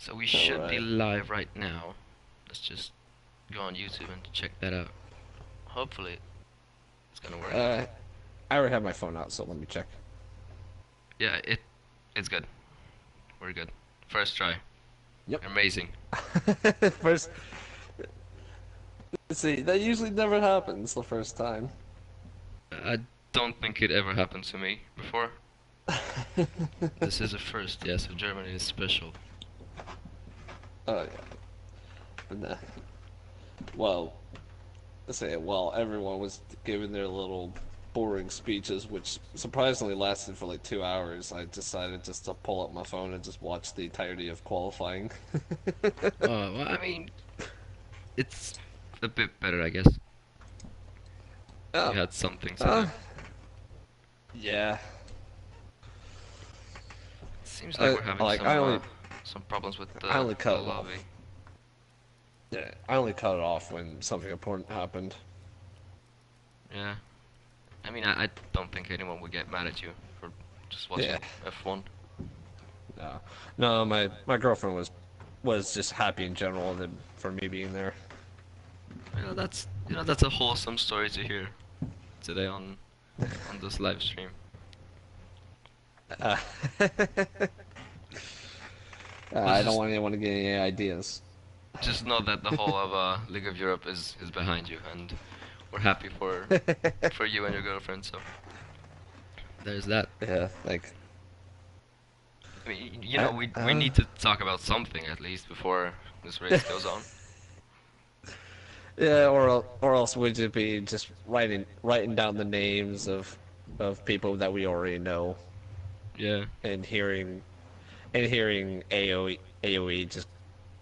So we should be Alright. live right now. Let's just go on YouTube and check that out. Hopefully it's gonna work. Uh, I already have my phone out, so let me check. Yeah, it's good. We're good. First try. Yep. Amazing. First, see, that usually never happens the first time. I don't think it ever happened to me before. This is a first, yeah, so Germany is special. Oh yeah. And, well, let's say while everyone was giving their little boring speeches, which surprisingly lasted for like 2 hours, I decided just to pull up my phone and just watch the entirety of qualifying. Well, I mean, it's a bit better, I guess. You Oh, had something to do. uh, yeah. Seems like I we're having like I only some problems with I only the cut it lobby. off. Yeah, I only cut it off when something important happened. Yeah. I mean, I don't think anyone would get mad at you for just Yeah. watching F1. No, no, my girlfriend was just happy in general than for me being there. That's a wholesome story to hear today on this live stream. Uh, Well, I don't just want anyone to get any ideas. just know that the whole of League of Europe is behind you, and we're happy for you and your girlfriend. So there's that. Yeah, like I mean, I, we need to talk about something at least before this race goes on. yeah, or else would it be just writing down the names of people that we already know Yeah. and hearing AOE just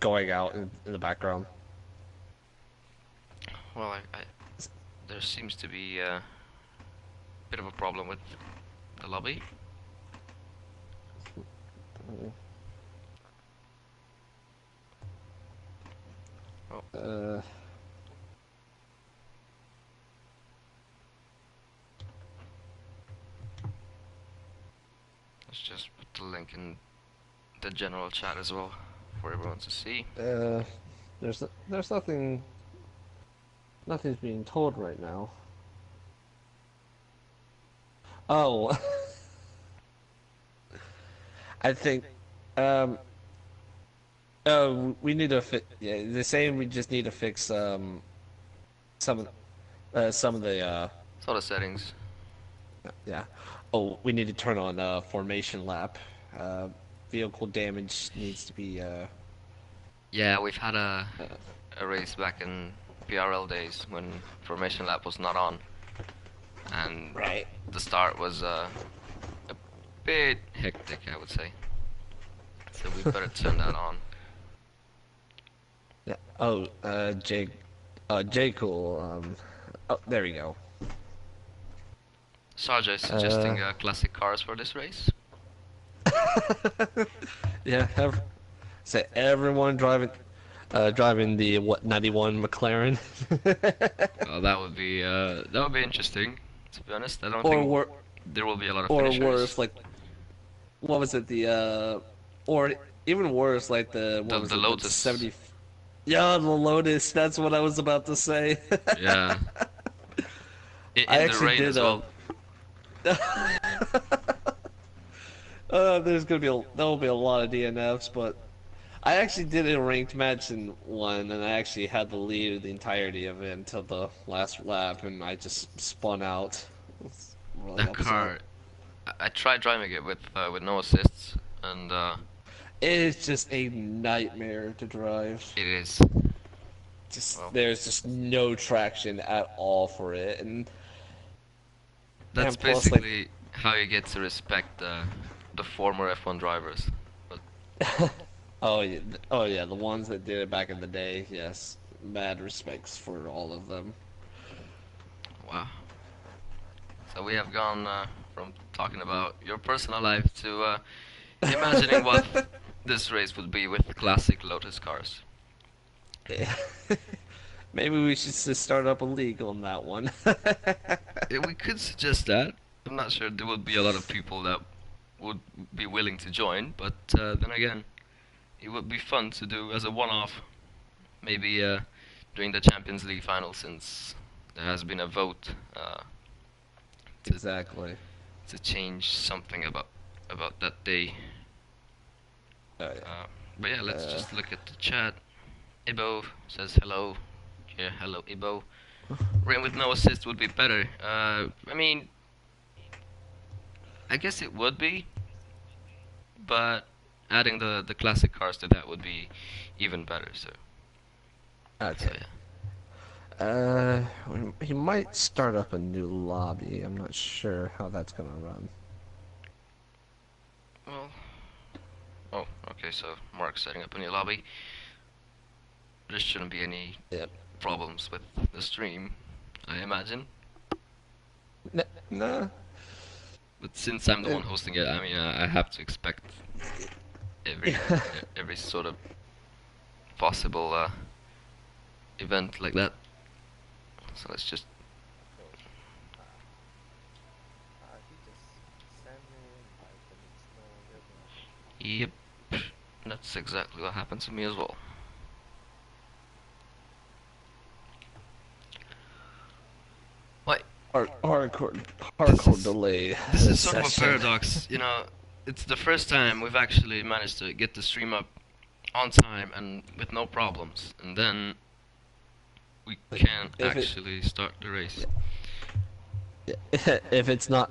going out in the background. Well, there seems to be a bit of a problem with the lobby. Oh, Uh, let's just put the link in the general chat as well for everyone to see. uh, there's nothing's being told right now. Oh, I think um oh we need to fix. Yeah, they're saying we just need to fix some of some of the So the settings. yeah. Oh, we need to turn on formation lap. Uh, vehicle damage needs to be Yeah, we've had uh a race back in PRL days when Formation Lab was not on, and right. the start was a bit hectic, I would say. So we better turn that on. Yeah. Oh, J Cool. Oh, there we go. Sarja is Uh, suggesting classic cars for this race. yeah. Say everyone driving the what 91 McLaren, Well, that would be interesting. To be honest, I don't or think wor there will be a lot of or finishers. worse, like what was it or even worse, like the what was The it the Lotus, 70? Yeah, the Lotus. That's what I was about to say. yeah, I in the actually rain did as well. there's gonna be there will be a lot of DNFs, but I actually did a ranked match in one, and I actually had the lead of the entirety of it until the last lap, and I just spun out. It's really That upset. car, I tried driving it with no assists, and It's just a nightmare to drive. it is. Just Well, there's just no traction at all for it, that's and plus like basically how you get to respect the former F1 drivers. But oh yeah, the ones that did it back in the day, yes, mad respects for all of them. wow. So we have gone from talking about your personal life to imagining what this race would be with classic Lotus cars. Yeah. Maybe we should just start up a league on that one. We could suggest that. I'm not sure there would be a lot of people that would be willing to join, but then again, it would be fun to do as a one-off, maybe during the Champions League final, since there has been a vote to Exactly. change something about that day. Oh Uh, but yeah, yeah. let's just look at the chat. Ibo says hello. Yeah, hello Ibo. Rain with no assist would be better. I mean, I guess it would be, but adding the classic cars to that would be even better. So Okay. yeah. He might start up a new lobby. I'm not sure how that's gonna run. Well, oh, okay. So Mark's setting up a new lobby. There shouldn't be any Yep. problems with the stream, I imagine. Nah. But since I'm the one It, hosting it, I mean, I have to expect every every sort of possible event like that. So let's just. Yep, that's exactly what happened to me as well. Why? hardcore Is delay this is sort of a session. paradox, you know. It's the first time we've actually managed to get the stream up on time and with no problems, and then we can't If it actually start the race. if it's not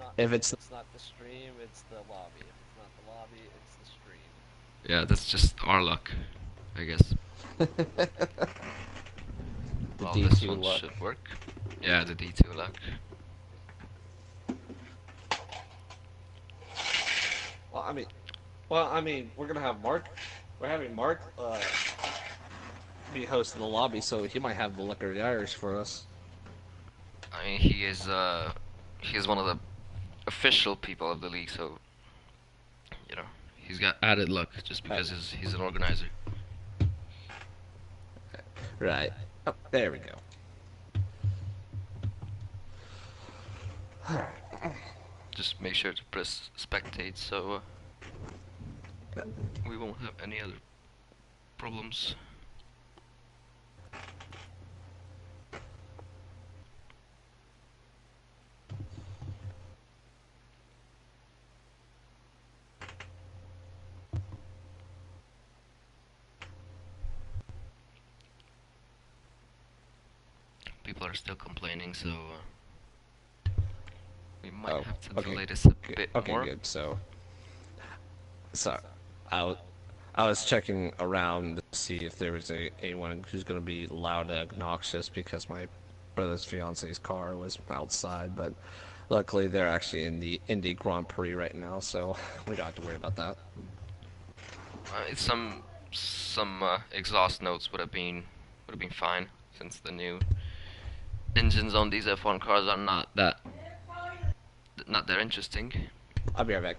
the stream, it's the lobby. If it's not the lobby, it's the stream. Yeah, that's just our luck, I guess. The Well, this D2 one luck. should work. Yeah, the D2 luck. Well, I mean, we're gonna have Mark. We're having Mark be hosting the lobby, so he might have the luck of the Irish for us. I mean, he is one of the official people of the league, so you know he's got added luck just because he's an organizer. Right. Oh, there we go. Just make sure to press spectate so we won't have any other problems. People are still complaining, so we might have to delay this a bit Okay, more. good. So, I was, I was checking around to see if there was anyone who's going to be loud and obnoxious because my brother's fiance's car was outside, but luckily they're actually in the Indy Grand Prix right now, so we don't have to worry about that. It's some exhaust notes would have been fine since the new engines on these F1 cars are not that interesting. I'll be right back.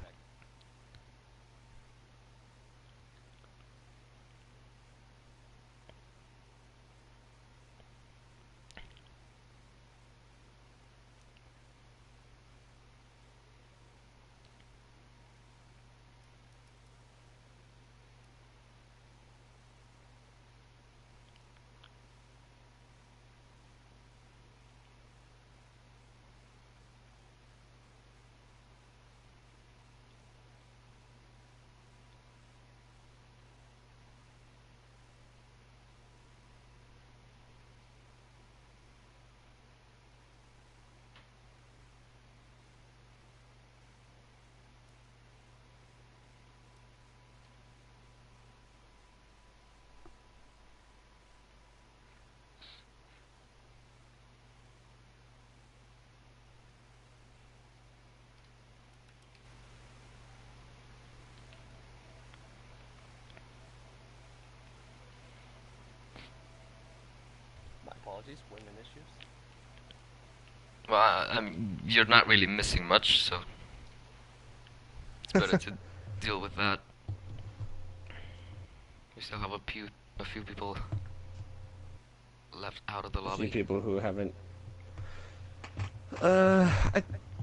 My apologies, women issues. Well, you're not really missing much, so it's better to deal with that. We still have a few people left out of the A few lobby. people who haven't.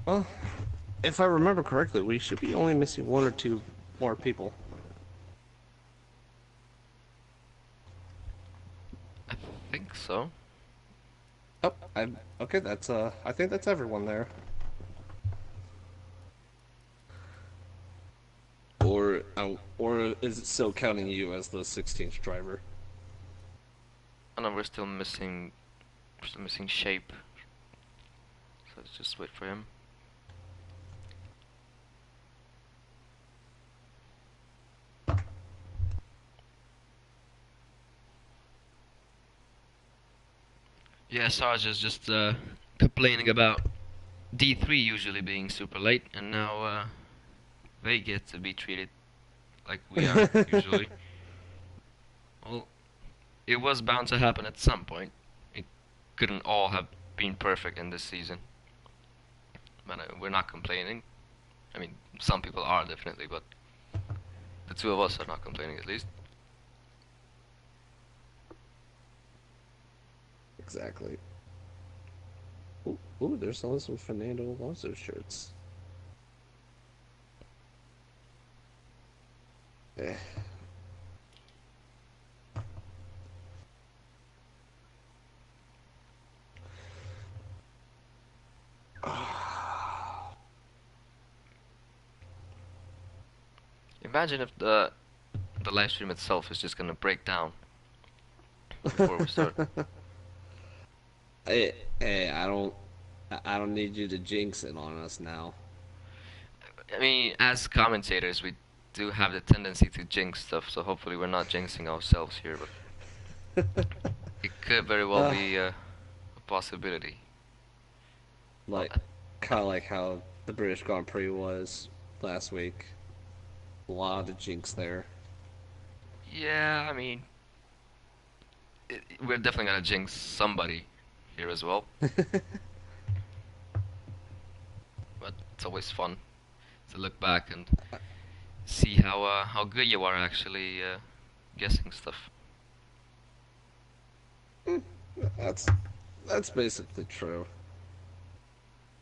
Well, if I remember correctly, we should be only missing one or two more people. think so. Oh, I okay. That's I think that's everyone there. Or is it still counting you as the 16th driver? Oh no, we're still missing shape. So let's just wait for him. Yeah, Sarge is just complaining about D3 usually being super late, and now they get to be treated like we are usually. Well, it was bound to happen at some point. It couldn't all have been perfect in this season. But we're not complaining. I mean, some people are definitely, but the two of us are not complaining at least. Exactly. Ooh, there's also some Fernando Alonso shirts. Eh. Imagine if the live stream itself is just gonna break down before we start. Hey, I don't need you to jinx it on us now. I mean, as commentators, we do have the tendency to jinx stuff, so hopefully we're not jinxing ourselves here, but it could very well Uh, be a possibility. Well, like, kind of like how the British Grand Prix was last week. A lot of jinx there. yeah, I mean, we're definitely gonna jinx somebody here as well, but it's always fun to look back and see how good you are actually guessing stuff. That's that's basically true.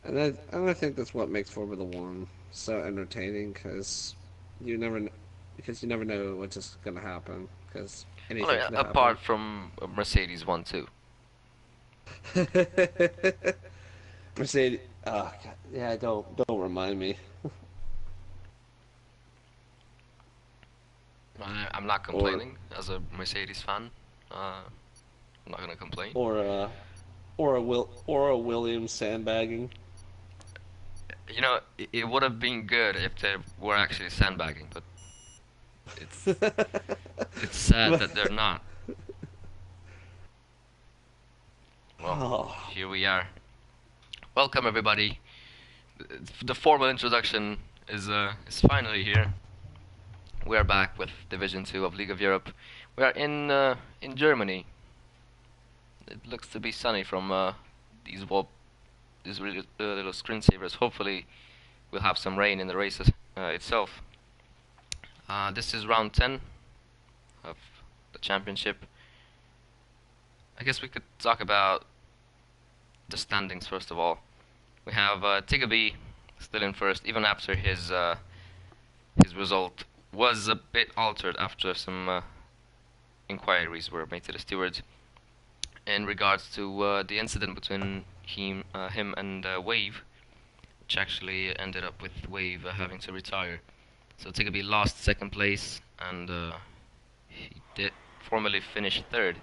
And I think that's what makes Formula One so entertaining because you never know what's just gonna happen because Well, anything can happen. apart from Mercedes one too. Mercedes, oh God, yeah, don't remind me. I'm not Or complaining as a Mercedes fan. I'm not gonna complain. or or a Williams sandbagging. You know, it would have been good if they were actually sandbagging, but it's it's sad that they're not. Well, Oh, here we are. Welcome everybody. The formal introduction is finally here. We are back with Division 2 of League of Europe. We are in Germany. It looks to be sunny from these wall these really, little screensavers. Hopefully, we'll have some rain in the races itself. This is round 10 of the championship. I guess we could talk about the standings first of all. We have Tigaby still in first, even after his result was a bit altered after some inquiries were made to the stewards in regards to the incident between him and Wave, which actually ended up with Wave having to retire. So Tigaby lost second place, and he did formally finish third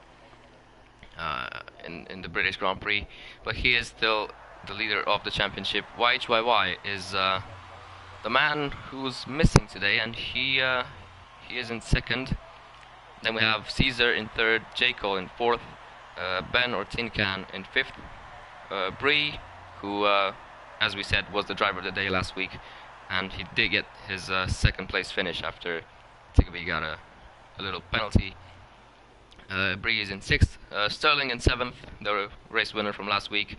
in the British Grand Prix, but he is still the leader of the championship. YHYY is the man who's missing today, and he is in second. Then we have Caesar in third, J. Cole in fourth, Ben or Tin Can in fifth, Bree, who, as we said, was the driver of the day last week, and he did get his second place finish after Tigaby got a little penalty. Bree is in sixth, Sterling in seventh, the race winner from last week,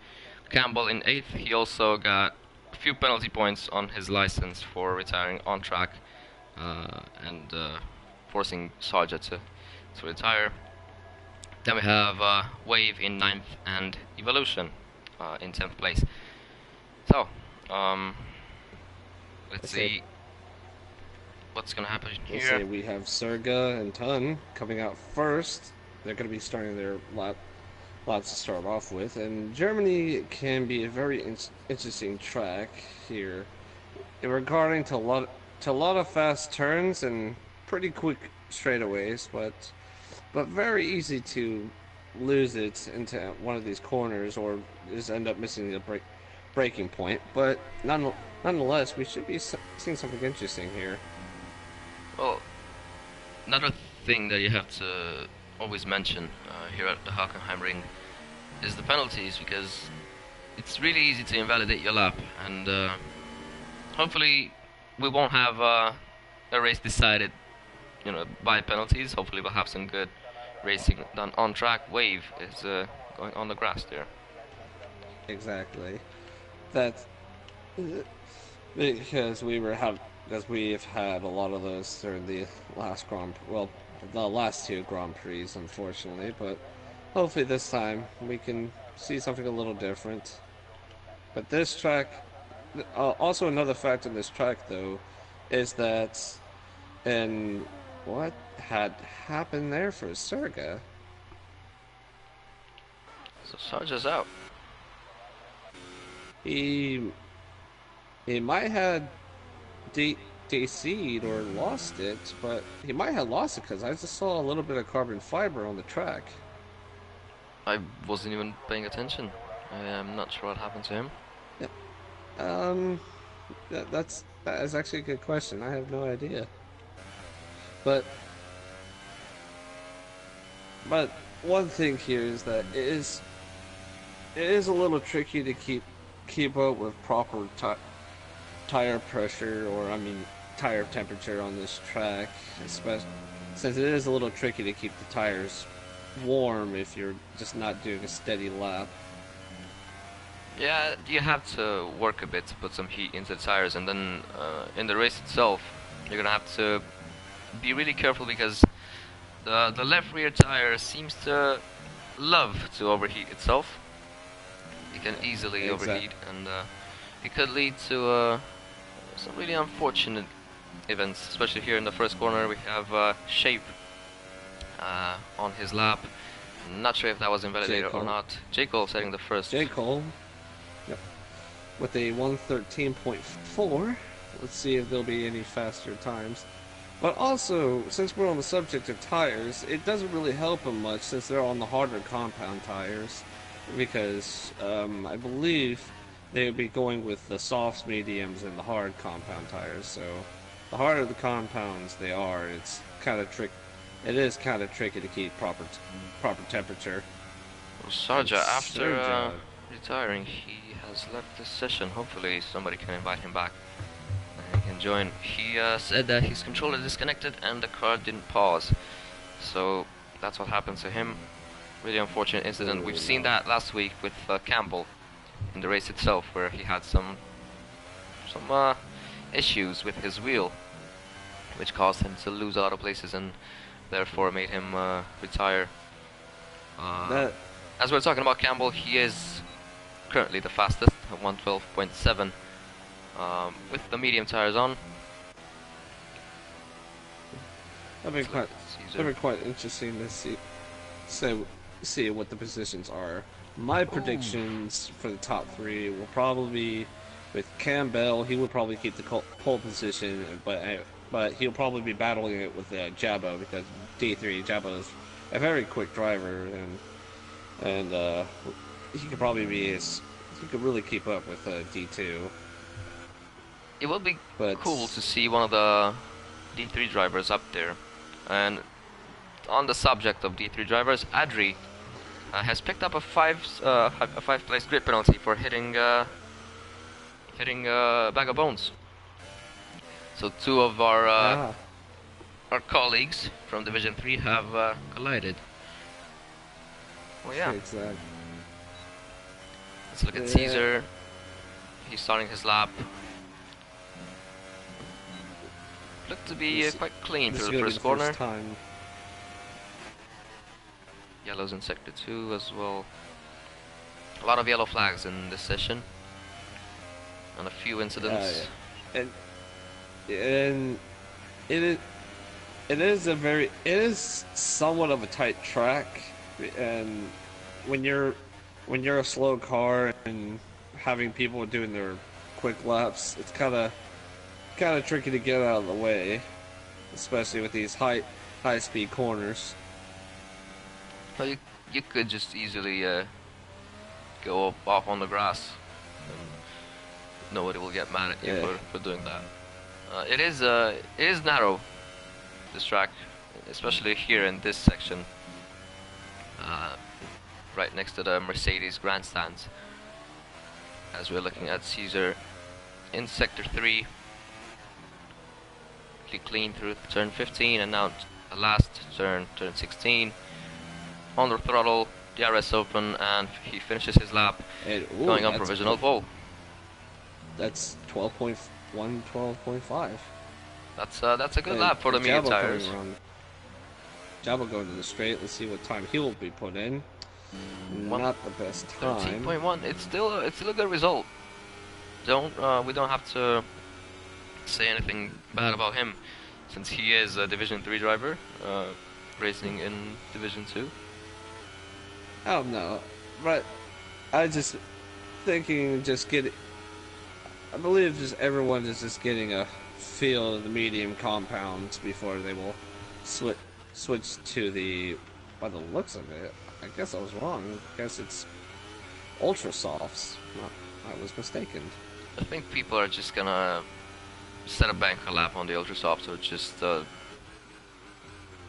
Campbell in eighth. He also got a few penalty points on his license for retiring on track and forcing Sarja to retire. Then we have Wave in ninth and Evolution in 10th place. So, let's see what's gonna happen let's here. say we have Serga and Tun coming out first. They're going to be starting their lap lots to start off with, and Germany can be a very interesting track here, regarding to a lot of fast turns and pretty quick straightaways, but very easy to lose it into one of these corners or just end up missing the breaking point. But nonetheless, we should be seeing something interesting here. Well, another thing that you have to always mention here at the Hockenheim Ring is the penalties, because it's really easy to invalidate your lap, and hopefully we won't have a race decided, by penalties. Hopefully we'll have some good racing done on track. Wave is going on the grass there. Exactly. That because we've had a lot of those during the the last two Grand Prix, unfortunately. But hopefully this time we can see something a little different. But this track, also another fact in this track though, is that and what had happened there for Serga? So Sarge's out. He he might have DC'd or lost it, but he might have lost it because I just saw a little bit of carbon fiber on the track. I wasn't even paying attention. I am not sure what happened to him. Yeah. That is actually a good question. I have no idea. But one thing here is that it is a little tricky to keep up with proper tire pressure, or I mean tire temperature on this track, especially since it is a little tricky to keep the tires warm if you're just not doing a steady lap. Yeah, you have to work a bit to put some heat into the tires, and then in the race itself, you're gonna have to be really careful, because the left rear tire seems to love to overheat itself. It can easily overheat, and it could lead to some really unfortunate events, especially here in the first corner. We have Shape on his lap. Not sure if that was invalidated or not. J. Cole setting the first. J. Cole, yep, with a 1:13.4. Let's see if there'll be any faster times. But also, since we're on the subject of tires, it doesn't really help him much since they're on the harder compound tires, because I believe they would be going with the softs, mediums, and the hard compound tires. So the harder the compounds they are, it's kind of It is kind of tricky to keep proper temperature. Well, Sarja, after retiring, he has left the session. Hopefully somebody can invite him back and he can join. He said that his controller disconnected and the car didn't pause. So that's what happened to him. Really unfortunate incident. We've seen that last week with Campbell in the race itself, where he had some issues with his wheel, which caused him to lose a lot of places and therefore made him retire. As we're talking about Campbell, he is currently the fastest at 1:12.7 with the medium tires on. That'd be quite interesting to see what the positions are. My predictions for the top three will probably be with Campbell. He would probably keep the pole position, but he'll probably be battling it with Jabo, because D3 Jabo is a very quick driver, and he could probably he could really keep up with D2. It would be cool to see one of the D3 drivers up there. And on the subject of D3 drivers, Adri has picked up a five place grid penalty for hitting a bag of bones. So two of our colleagues from Division 3 have collided. Well, yeah. Exactly. Let's look at Caesar. He's starting his lap. Looked to be quite clean through the first corner. Yellows in sector 2 as well. A lot of yellow flags in this session, and a few incidents. And it is somewhat of a tight track, and when you're a slow car and having people doing their quick laps, it's kind of tricky to get out of the way, especially with these high speed corners. Well, you could just easily go up off on the grass, and nobody will get mad at you Yeah. for doing that. It is narrow, this track, especially here in this section, uh, right next to the Mercedes grandstands. As we're looking at Caesar in sector 3, really clean through turn 15, and now the last turn 16. On the throttle, DRS open, and he finishes his lap, And going on provisional pole. That's 12.1, 12.5. That's a good lap for the medium tires. Jabo going to the straight. Let's see what time he will be put in. One- Not the best time. 13.1. It's still a good result. We don't have to say anything bad about him, since he is a Division 3 driver, racing in Division 2. Oh no, but I just thinking just get. I believe just everyone is just getting a feel of the medium compounds before they will switch to the. By the looks of it, I guess I was wrong. I guess it's ultra softs. I was mistaken. I think people are just gonna set a bank lap on the ultra softs, or just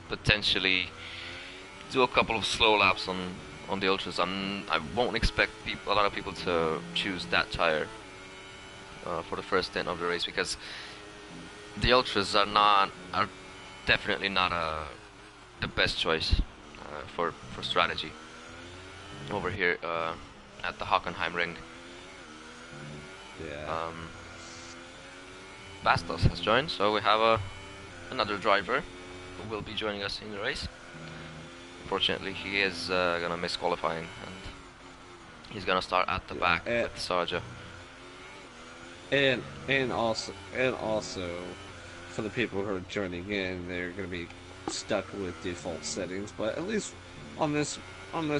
potentially do a couple of slow laps on the ultras. I won't expect a lot of people to choose that tire for the first stint of the race, because the ultras are definitely not the best choice for strategy over here at the Hockenheim Ring. Yeah. Bastos has joined, so we have another driver who will be joining us in the race. Unfortunately, he is gonna miss qualifying, and he's gonna start at the back with Sarja. And also for the people who are joining in, they're going to be stuck with default settings. But at least on this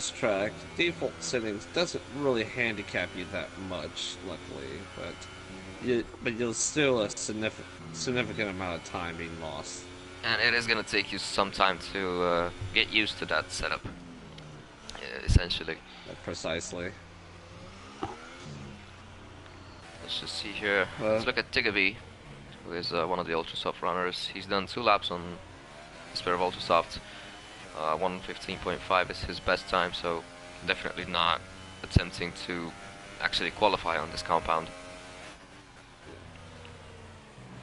track, default settings doesn't really handicap you that much, luckily. But you'll still a significant amount of time being lost. And it is gonna take you some time to get used to that setup, essentially. Precisely. Let's just see here. Let's look at Tigaby, who is one of the Ultrasoft runners. He's done 2 laps on this pair of Ultrasoft. 1:15.5 is his best time, so definitely not attempting to actually qualify on this compound.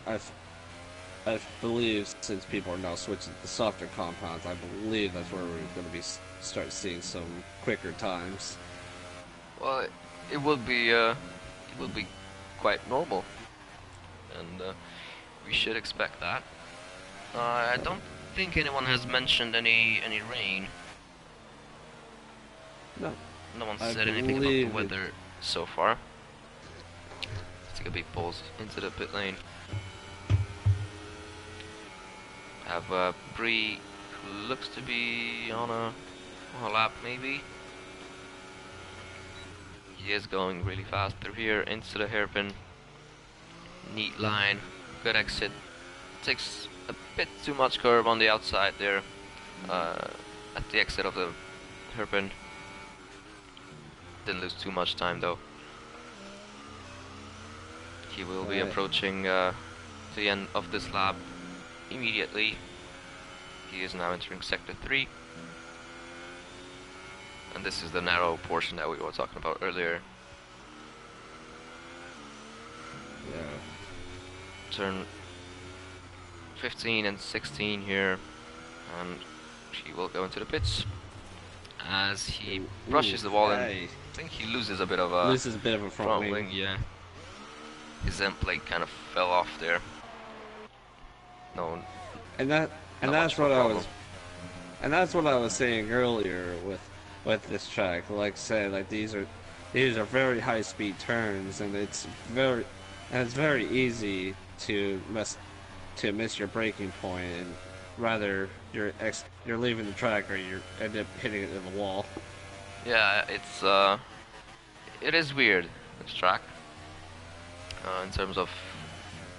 I believe, since people are now switching to softer compounds, I believe that's where we're going to start seeing some quicker times. Well, it will be quite normal, and we should expect that. I don't think anyone has mentioned any rain. No. No one said anything about the weather so far. Let's take a big pulse into the pit lane. Have Bree, who looks to be on a lap maybe. He is going really fast through here into the hairpin. Neat line, good exit. Takes a bit too much curve on the outside there at the exit of the hairpin. Didn't lose too much time though. He will be approaching the end of this lap immediately. He is now entering sector 3. And this is the narrow portion that we were talking about earlier. Yeah. Turn 15 and 16 here, and he will go into the pits as he brushes the wall, and I think he loses a bit of a front wing. Yeah, his end plate kind of fell off there. No, that's what I was saying earlier with this track. Like I said, like these are very high speed turns, and it's very easy to miss your braking point, and rather you're leaving the track or you end up hitting it in the wall. Yeah, it is weird, this track, in terms of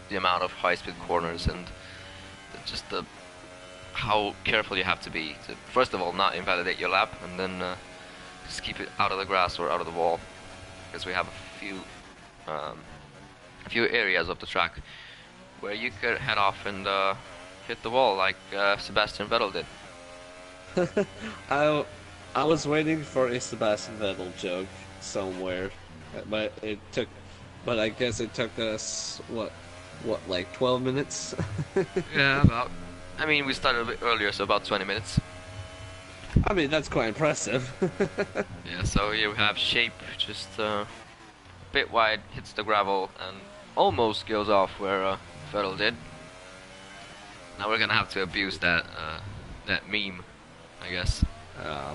the amount of high-speed corners and just the how careful you have to be to first of all not invalidate your lap, and then just keep it out of the grass or out of the wall, because we have um, a few areas of the track where you could head off and hit the wall like Sebastian Vettel did. I I was waiting for a Sebastian Vettel joke somewhere, but but I guess it took us like 12 minutes. Yeah, about. I mean, we started a bit earlier, so about 20 minutes. I mean, that's quite impressive. Yeah, so here we have Shape just a bit wide, hits the gravel, and almost goes off where Vettel did. Now we're gonna have to abuse that meme, I guess. Uh,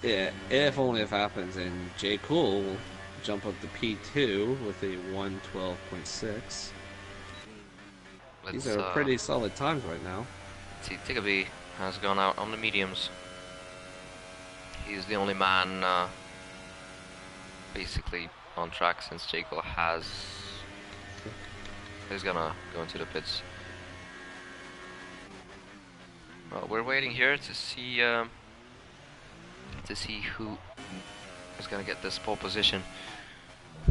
yeah, if only if happens, and J. Cool will jump up to P2 with a 112.6. These Let's are pretty solid times right now. see. Tigabee has gone out on the mediums. He's the only man basically on track since J. Cole has. He's gonna go into the pits. Well, we're waiting here to see who is gonna get this pole position.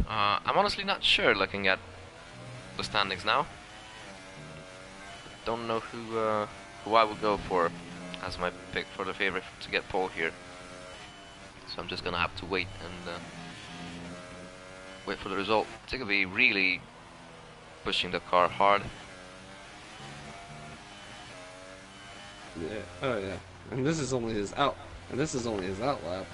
I'm honestly not sure looking at the standings now. Don't know who I would go for as my pick for the favorite to get pole here. So I'm just gonna have to wait and wait for the result. Tigabee really pushing the car hard. Yeah. Oh yeah. And this is only his out. And this is only his out lap.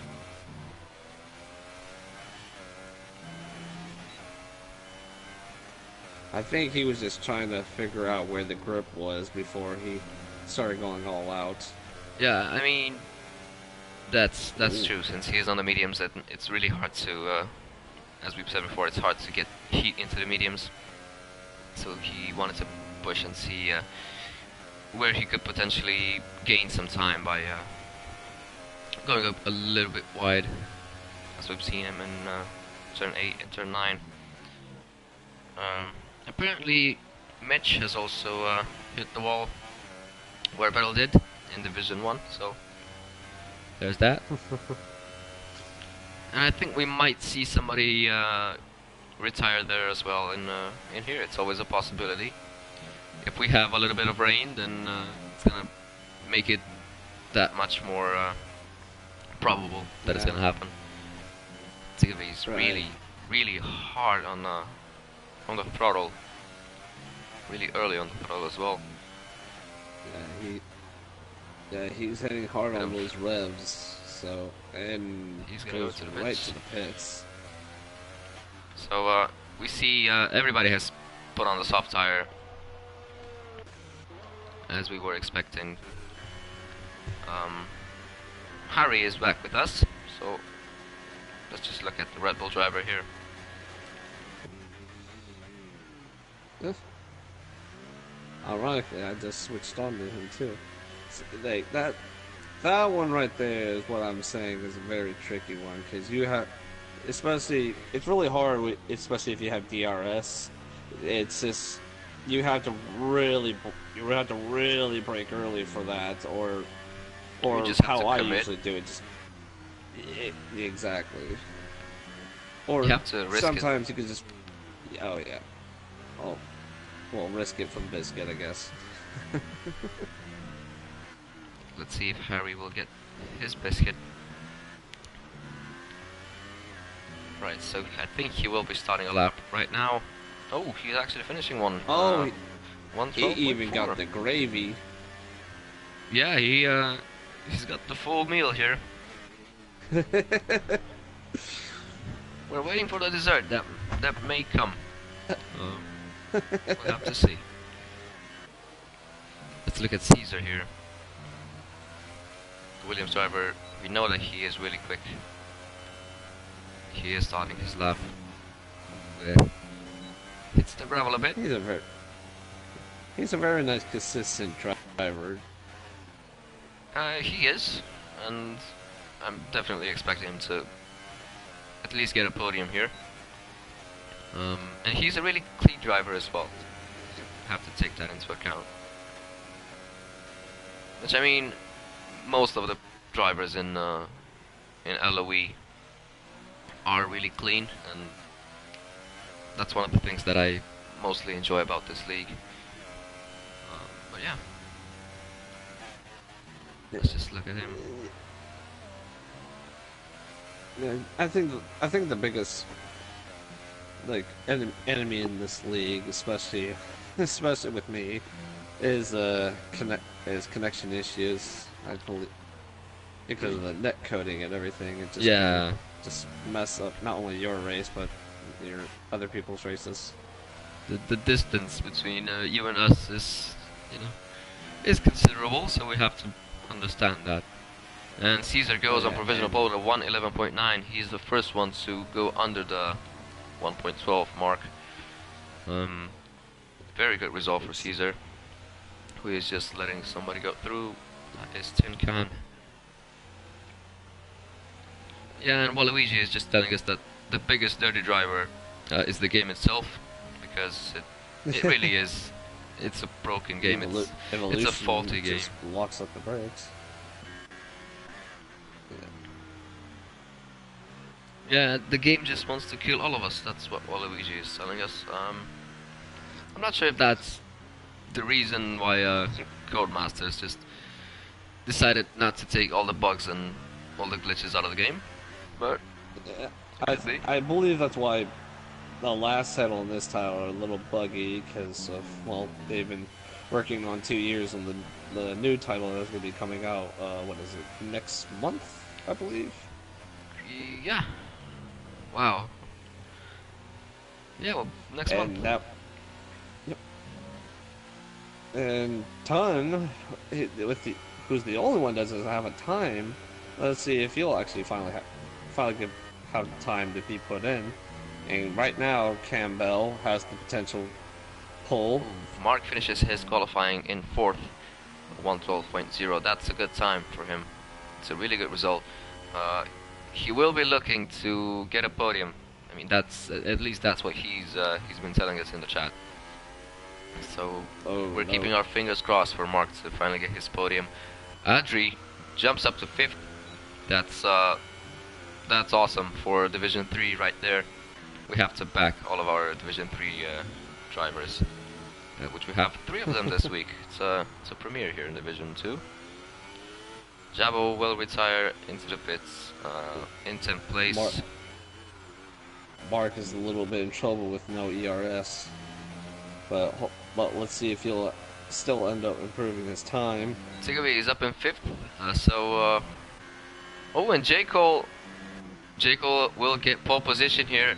I think he was just trying to figure out where the grip was before he started going all out. Yeah, I mean that's true. Since he's on the mediums, it's really hard to, as we've said before, it's hard to get heat into the mediums. So he wanted to push and see where he could potentially gain some time by going up a little bit wide, as we've seen him in turn 8 and turn 9. Apparently, Mitch has also hit the wall where Vettel did in Division 1, so there's that. And I think we might see somebody retire there as well in here. It's always a possibility. If we have a little bit of rain, then it's gonna make it that much more probable that it's gonna happen. Tigabee's really hard on the throttle, really early on the throttle as well. He's hitting hard on those revs. So and He's gonna goes go to the right pits. to the pits. So we see everybody has put on the soft tire, as we were expecting. Harry is back with us, so let's just look at the Red Bull driver here. Yeah. Ironically, I just switched on to him too. Like that one right there is what I'm saying is a very tricky one, because you have, especially, it's really hard, especially if you have DRS. It's just you have to really break early for that, or You just have how to I commit. usually do it. Exactly. Or You have to risk it. sometimes you could just, oh yeah, oh, well, risk it from Biscuit, I guess. Let's see if Harry will get his biscuit. Right, so I think he will be starting a lap right now. Oh, he's actually finishing one. Oh, he 112.4. even got the gravy. Yeah, he's got the full meal here. We're waiting for the dessert that may come. We'll have to see. Let's look at Caesar here. The Williams driver, we know that he is really quick. He is starting his lap. Hits the gravel a bit. He's a very nice, consistent driver. He is, and I'm definitely expecting him to at least get a podium here. And he's a really clean driver as well. Have to take that into account. Which I mean, most of the drivers in LOE are really clean, and that's one of the things that I mostly enjoy about this league. But yeah, let's just look at him. Yeah, I think the biggest like enemy in this league, especially especially with me, is connection issues. I believe because of the net coding and everything. It just Yeah, just mess up not only your race but your other people's races. the distance between you and us is, you know, is considerable, so we have to understand that. And Caesar goes on provisional pole at 1:11.9. He's the first one to go under the 1.12 mark. Very good result for Caesar, who is just letting somebody go through. That is Tin Can. Yeah, and Waluigi is just telling us that the biggest dirty driver is the game itself, because it really is. It's a broken game. It's a faulty game. Just locks up the brakes. Yeah, the game just wants to kill all of us. That's what Waluigi is telling us. I'm not sure if that's the reason why Codemasters just decided not to take all the bugs and all the glitches out of the game, but Yeah, could I believe that's why the last title and this title are a little buggy because of, well, they've been working on 2 years on the new title that's going to be coming out. What is it? Next month, I believe. yeah. Wow. Yeah, well, next And month. that. Yep. And Ton, who's the only one that doesn't have a time. Let's see if he'll actually finally have time to be put in. And right now, Campbell has the potential pull. Mark finishes his qualifying in 4th, 1:12.0. That's a good time for him. It's a really good result. He will be looking to get a podium. I mean, that's at least that's what he's been telling us in the chat. So we're keeping our fingers crossed for Mark to finally get his podium. Adri jumps up to 5th. That's awesome for Division 3 right there. We have to back all of our Division 3 drivers, which we have 3 of them this week. It's a premiere here in Division 2. Jabo will retire into the pits in 10th place. Mark is a little bit in trouble with no ERS, but let's see if he'll still end up improving his time. Tigavi is up in 5th, oh, and J. Cole will get pole position here.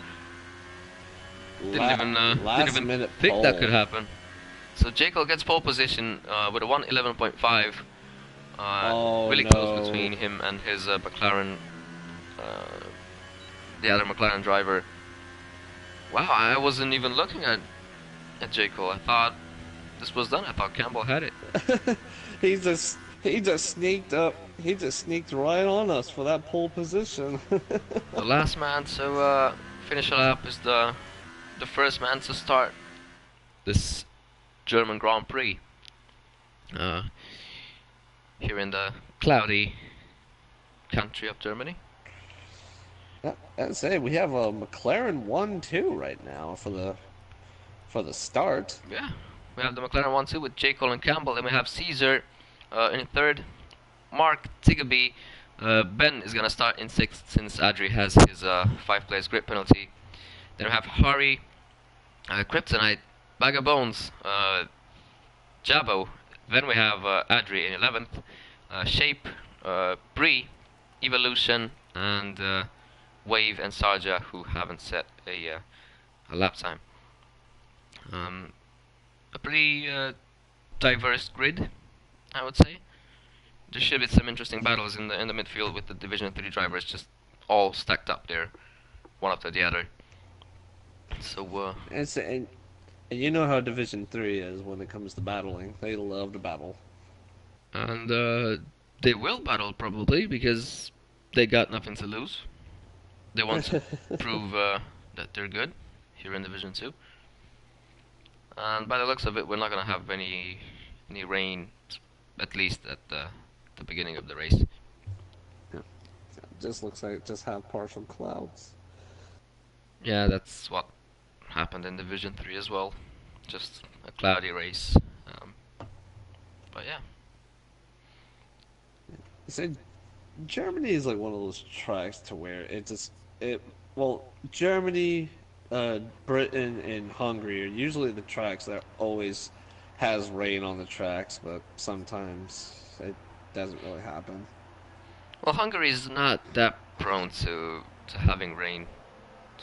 Didn't even think that could happen. So J. Cole gets pole position with a 1:11.5. Really close between him and his McLaren, the other McLaren driver. Wow, I wasn't even looking at J. Cole. I thought this was done. I thought Campbell had it. he just sneaked up. He just sneaked right on us for that pole position. The last man to finish a lap is the first man to start this German Grand Prix. Here in the cloudy country of Germany. I'd say we have a McLaren 1-2 right now for the start. Yeah, we have the McLaren 1-2 with J. Cole and Campbell. Then we have Caesar in 3rd. Mark Tigaby. Ben is gonna start in 6th since Adri has his 5-place grid penalty. Then we have Hari, Kryptonite, Bag of Bones, Jabo. Then we have Adri in 11th, Shape, Bree, Evolution, and Wave and Sarja, who haven't set a lap time. A pretty diverse grid, I would say. There should be some interesting battles in the midfield with the Division 3 drivers just all stacked up there, one after the other. So And you know how Division 3 is when it comes to battling. They love to battle. and they will battle probably because they got nothing to lose. They want to prove that they're good here in Division 2. And by the looks of it, we're not gonna have any rain, at least at the beginning of the race. Just looks like it just have partial clouds. Yeah, that's what happened in Division 3 as well. Just a cloudy race. But yeah. You said Germany is like one of those tracks to where well, Germany, Britain, and Hungary are usually the tracks that always has rain on the tracks, but sometimes it doesn't really happen. Well, Hungary is not that prone to having rain,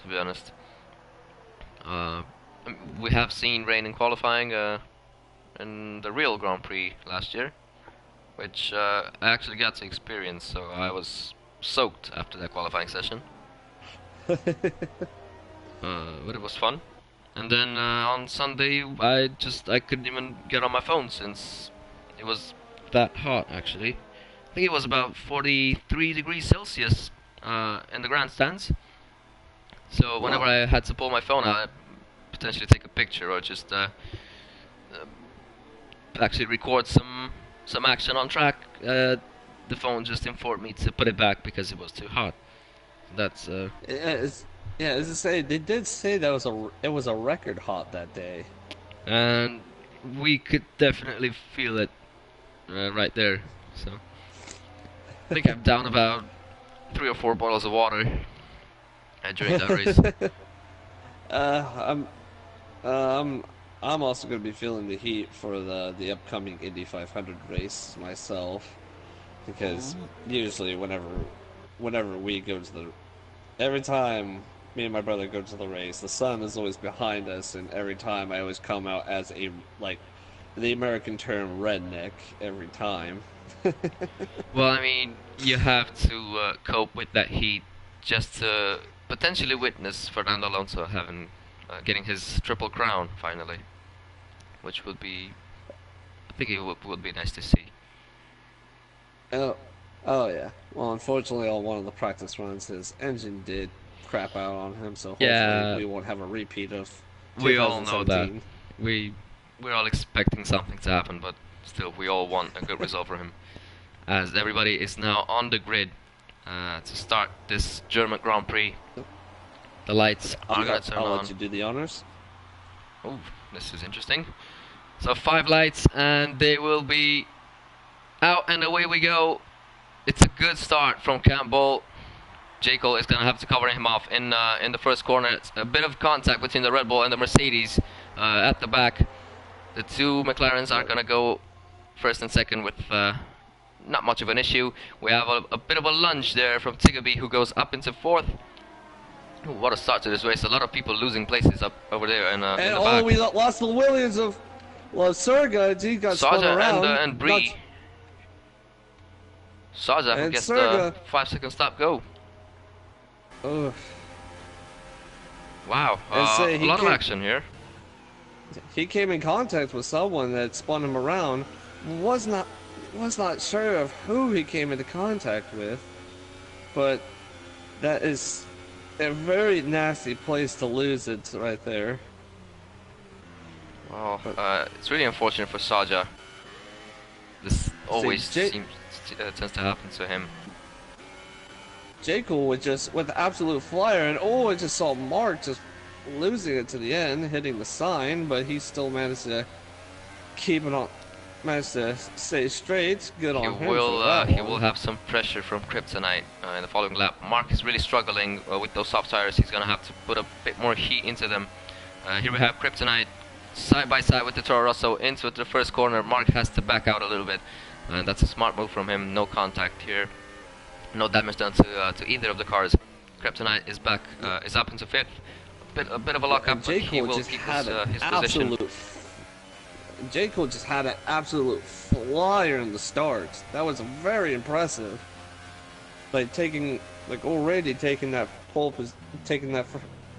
to be honest. We have seen rain in qualifying in the real Grand Prix last year, which I actually got to experience, so I was soaked after that qualifying session. But it was fun. And then on Sunday, I couldn't even get on my phone since it was that hot, actually. I think it was about 43 degrees Celsius in the grandstands. So whenever I had to pull my phone out, I'd potentially take a picture or just actually record some action on track. The phone just informed me to put it back because it was too hot. That's Yeah, as I say, they did say that it was a record hot that day. and we could definitely feel it right there. So I think I'm down about 3 or 4 bottles of water during that race. I'm I'm also going to be feeling the heat for the upcoming Indy 500 race myself, because usually whenever we go to every time me and my brother go to the race, the sun is always behind us, and every time I always come out as the American term redneck every time. Well, I mean, you have to cope with that heat just to potentially witness Fernando Alonso getting his triple crown finally, which would be, I think it would be nice to see. Oh yeah. Well, unfortunately, on one of the practice runs, his engine did crap out on him, so hopefully Yeah, we won't have a repeat of we all know that. 2017. We're all expecting something to happen, but still, we all want a good result for him, as everybody is now on the grid to start this German Grand Prix. The lights are gonna turn I'll on. let you do the honors. Oh, this is interesting. So 5 lights, and they will be out, and away we go. It's a good start from Campbell. Jekyll is going to have to cover him off in the first corner. It's a bit of contact between the Red Bull and the Mercedes at the back. The two McLarens are going to go first and second with not much of an issue. We have a bit of a lunge there from Tigaby, who goes up into fourth. Ooh, what a start to this race. A lot of people losing places up over there in the back. We lost the Williams of Serga. He got spun Saja around. and Bree. Saja, who and gets Serga. the 5-second stop go. Ugh. Wow, And say a he lot of can't- action here. He came in contact with someone that spun him around. Was not sure of who he came into contact with, but that is a very nasty place to lose it right there. Well, it's really unfortunate for Saja. This always Jake- tends to happen to him. Jekyll was just with the absolute flyer, and I just saw Mark just losing it to the end, hitting the sign, but he still managed to keep it on, managed to stay straight. Good on him. He will have some pressure from Kryptonite in the following lap. Mark is really struggling with those soft tires. He's gonna have to put a bit more heat into them. Here we have Kryptonite side by side with the Toro Rosso into the first corner. Mark has to back out a little bit, and that's a smart move from him. No contact here. No damage done to either of the cars. Kryptonite is back, is up into fifth. A bit of a lockup, but he will keep his position. Jekyll just had an absolute flyer in the start. That was very impressive. Already taking that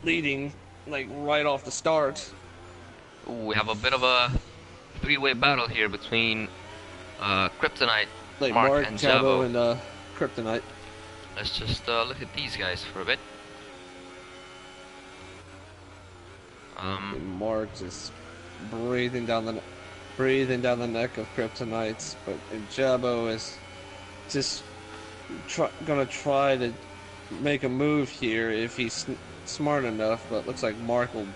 leading, right off the start. Ooh, we have a bit of a three-way battle here between Kryptonite, Mark and Jabo, Jabo. and Kryptonite. let's just look at these guys for a bit. Mark just breathing down the neck of Kryptonites, but Jabbo is just gonna try to make a move here if he's smart enough, but looks like Mark will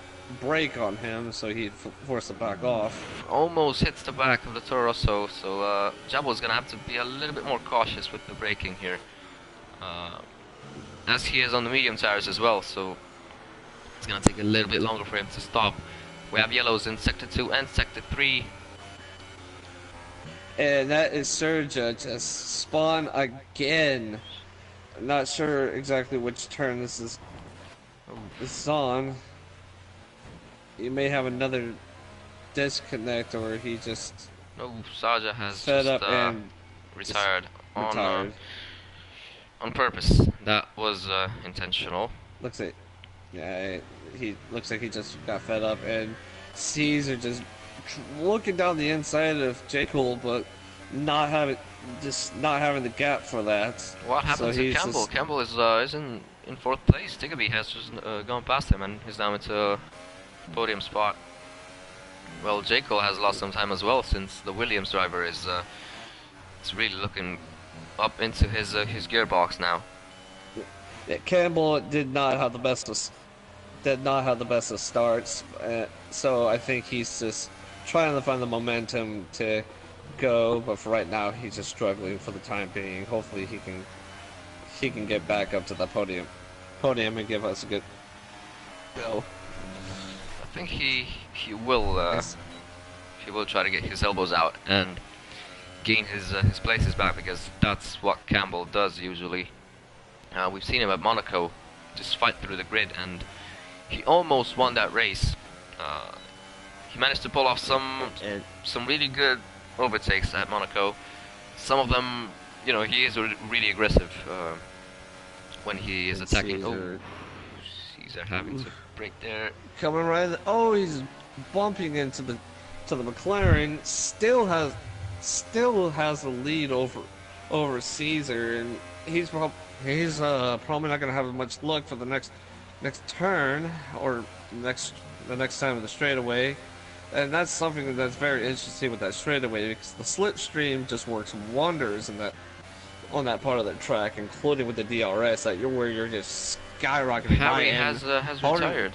brake on him, so he forced to back off. Almost hits the back of the Toro Rosso, so Jabbo's gonna have to be a little bit more cautious with the braking here, as he is on the medium tires as well, so it's gonna take a little bit longer for him to stop. We have yellows in Sector 2 and Sector 3. And that is Serja just spawn again. I'm not sure exactly which turn this is on. He may have another disconnect, or he just No, Saja has fed just up and retired retired. On purpose. That was intentional. Looks like, yeah, he looks like he just got fed up, and Caesar just looking down the inside of J. Cole, but not having the gap for that. What happened So to he's Campbell? just- Campbell is in 4th place. Digby has just gone past him and he's now into a podium spot. Well, J. Cole has lost some time as well, since the Williams driver is really looking up into his gearbox now. Yeah, Campbell did not have the best of starts, so I think he's just trying to find the momentum to go. But for right now, he's just struggling for the time being. Hopefully, he can get back up to the podium and give us a good go. I think he will try to get his elbows out and gain his places back, because that's what Campbell does usually. We've seen him at Monaco just fight through the grid, and he almost won that race. He managed to pull off some really good overtakes at Monaco. Some of them, you know, he is really aggressive when he is attacking. Caesar. Oh, Caesar having to brake there. Coming right. Oh, he's bumping into the McLaren. Still has the lead over Caesar, and he's probably not gonna have much luck for the next turn, or the next time of the straightaway. And that's something that's very interesting with that straightaway, because the slipstream just works wonders on that part of the track, including with the DRS, that where you're just skyrocketing. Harry has retired.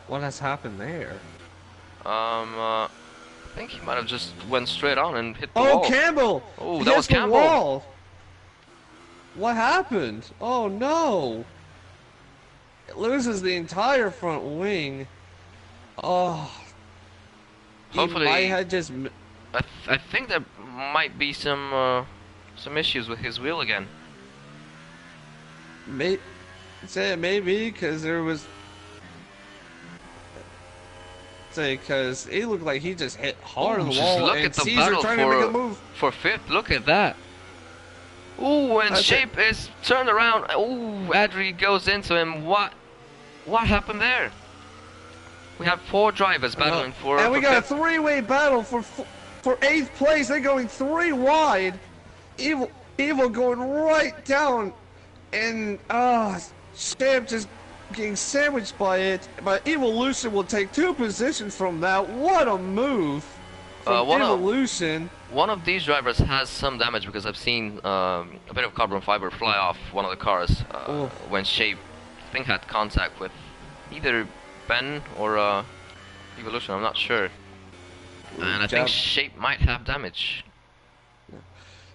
What has happened there? I think he might have just went straight on and hit the wall. Oh, Campbell! Oh, He that hit was the Campbell. wall. What happened? Oh no! It loses the entire front wing. Oh. Hopefully, he might have just. I think there might be some issues with his wheel again. Maybe because there was. Because it looked like he just hit hard on the Just wall, look and at the Caesar battle trying to make a move. for 5th. Look at that. Ooh, and That's Shape is turned around. Ooh, Adri goes into him. What happened there? We have 4 drivers battling for. And we for got a 5th. 3-way battle for 8th place. They're going 3 wide. Evil going right down, and Stamp just getting sandwiched by it. But Evolution will take 2 positions from that. What a move from Evolution. One of these drivers has some damage, because I've seen a bit of carbon fiber fly off one of the cars when Shape, I think, had contact with either Ben or Evolution. I'm not sure. And I think Shape might have damage.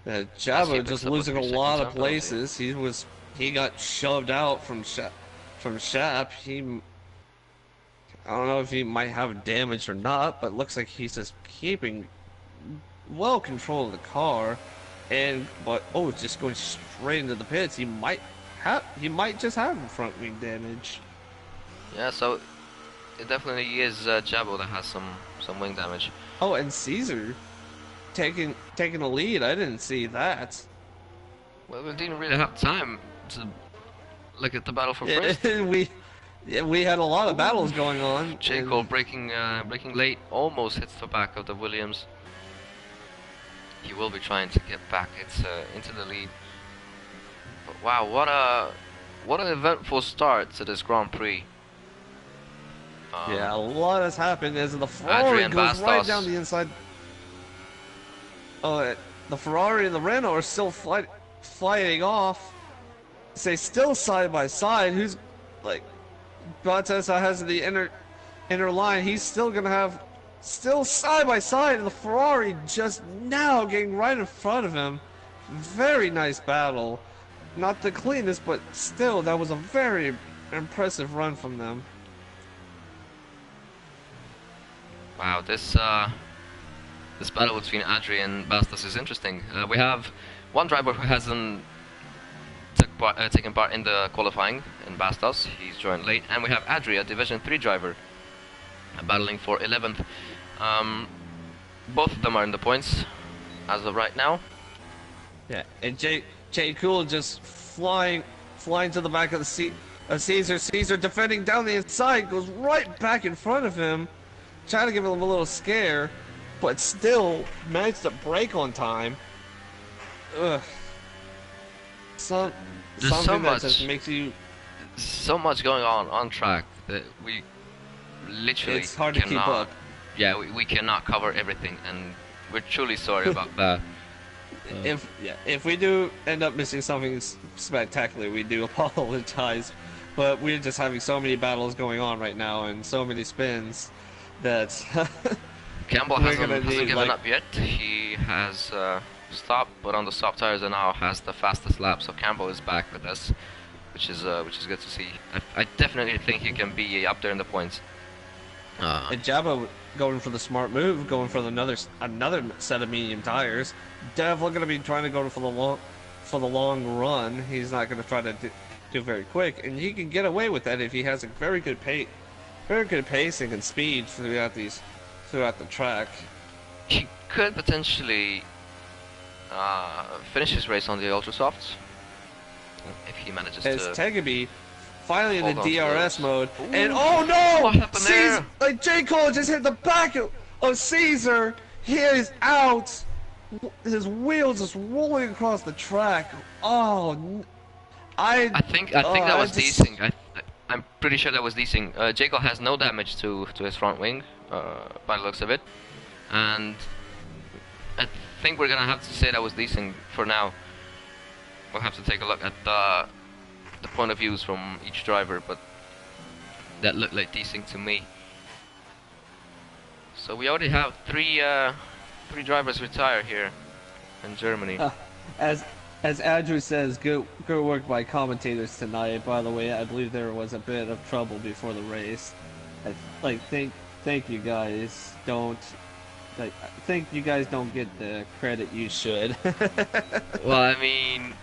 Jabba just losing a lot of places. He got shoved out from Shap. I don't know if he might have damage or not, but looks like he's just keeping well control of the car. Just going straight into the pits. He might just have front wing damage. Yeah, so it definitely is Jabbo that has some wing damage. Oh, and Caesar taking a lead. I didn't see that. Well, we didn't really have time to look at the battle for first. we had a lot of battles going on. J. Cole braking late, almost hits the back of the Williams. He will be trying to get back into the lead. Wow, what an eventful start to this Grand Prix. Yeah, a lot has happened as the Ferrari Adrian goes right down Bastos. the inside. Oh, the Ferrari and the Renault are still fighting off. Say still side by side. Who's like Bottas has the inner line. He's still gonna have still side by side, and the Ferrari just now getting right in front of him. Very nice battle. Not the cleanest, but still that was a very impressive run from them. Wow, this battle between Adrian and Bastos is interesting. We have one driver who hasn't taken part in the qualifying in Bastos. He's joined late, and we have Adri, a Division 3 driver, battling for 11th. Both of them are in the points as of right now. Yeah, and Jay Cool just flying to the back of the seat of Caesar. Caesar defending down the inside, goes right back in front of him, trying to give him a little scare, but still managed to brake on time. Ugh. There's Something so that much, just makes you. so much going on track that we literally It's hard to cannot, keep up. Yeah, we cannot cover everything, and we're truly sorry about that. If we do end up missing something spectacular, we do apologize. But we're just having so many battles going on right now and so many spins that Campbell we're hasn't gonna need, given like- up yet. He has stopped, but on the soft tires, and now has the fastest lap. So Campbell is back with us, which is good to see. I definitely think he can be up there in the points. and Jabba going for the smart move, going for another set of medium tires. Definitely gonna be trying to go for the long run. He's not gonna try to do very quick, and he can get away with that if he has a very good pacing and speed throughout the track. He could potentially finish his race on the ultra softs if he manages As to. Tegaby finally in Hold the on to DRS those. mode, Ooh, and oh no! what happened there? Like J. Cole just hit the back of Caesar. He is out. His wheels just rolling across the track. Oh, I think that was just- desync. I'm pretty sure that was desync. Jacob has no damage to his front wing, by the looks of it, and I think we're gonna have to say that was desync for now. We'll have to take a look at the point of views from each driver, but that looked like desync to me. So we already have three drivers retire here in Germany. As Andrew says, good work by commentators tonight. By the way, I believe there was a bit of trouble before the race. Thank you guys. I think you guys don't get the credit you should. Well, I mean,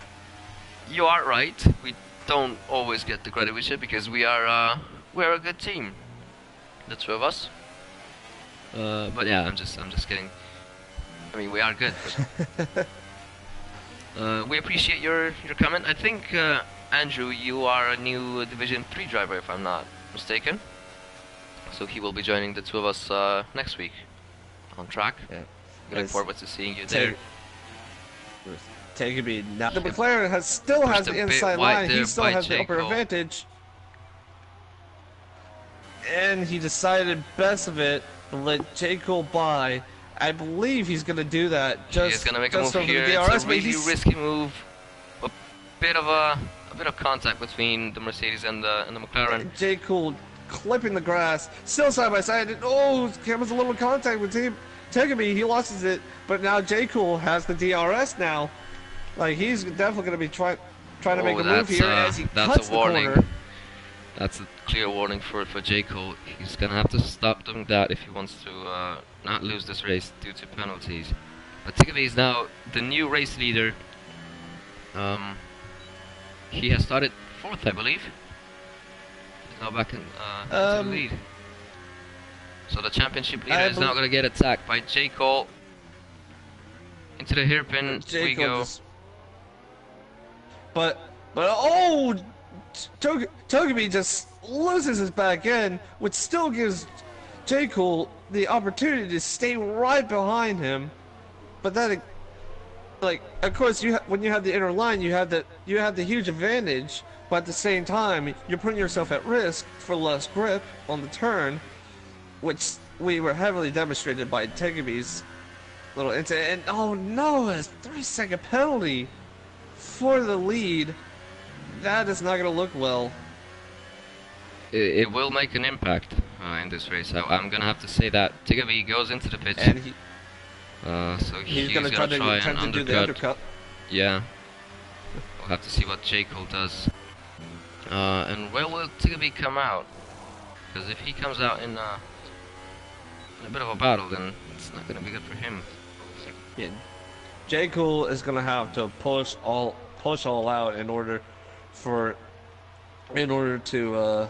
you are right. We don't always get the credit we should because we're a good team, the two of us. But yeah, I'm just kidding. I mean, we are good. But we appreciate your comment. I think Andrew, you are a new Division 3 driver, if I'm not mistaken. So he will be joining the two of us next week on track. Yeah. Looking Yes. forward to seeing you there. Tegaby now. The McLaren still has Pushed the a bit inside wide line. there He still by has the upper Jacob. advantage. And he decided best of it to let J. Cole by. I believe he's going to do that. He's gonna make a move over here. the It's DRS, a but really he's- risky move. A bit of contact between the Mercedes and the McLaren. J. Cole clipping the grass, still side by side. And, oh, Cameron's a little contact with Tegaby. He loses it, but now J. Cole has the DRS now. Like he's definitely going to be trying to make a move here as he cuts a the warning. corner. That's a clear warning for J. Cole. He's gonna have to stop doing that if he wants to not lose this race due to penalties. But Tegaby is now the new race leader. He has started 4th, I believe. He's now back in into the lead. So the championship leader is now gonna get attacked by J. Cole. Into the hairpin we go. But oh, Togepi just loses his back end, which still gives J. Cole the opportunity to stay right behind him. But that like, of course, when you have the inner line, you have the huge advantage, but at the same time, you're putting yourself at risk for less grip on the turn, which we were heavily demonstrated by Tegabe's little incident. And oh no, a 3-second penalty for the lead. That is not going to look well. It will make an impact in this race. I'm gonna have to say that Tegabe goes into the pits, And so he's going to try an to do the undercut. Yeah, we'll have to see what J. Cole does. And where will Tegabe come out? Because if he comes out in a bit of a battle, then it's not gonna be good for him. Yeah. J. Cole is going to have to push all out in order to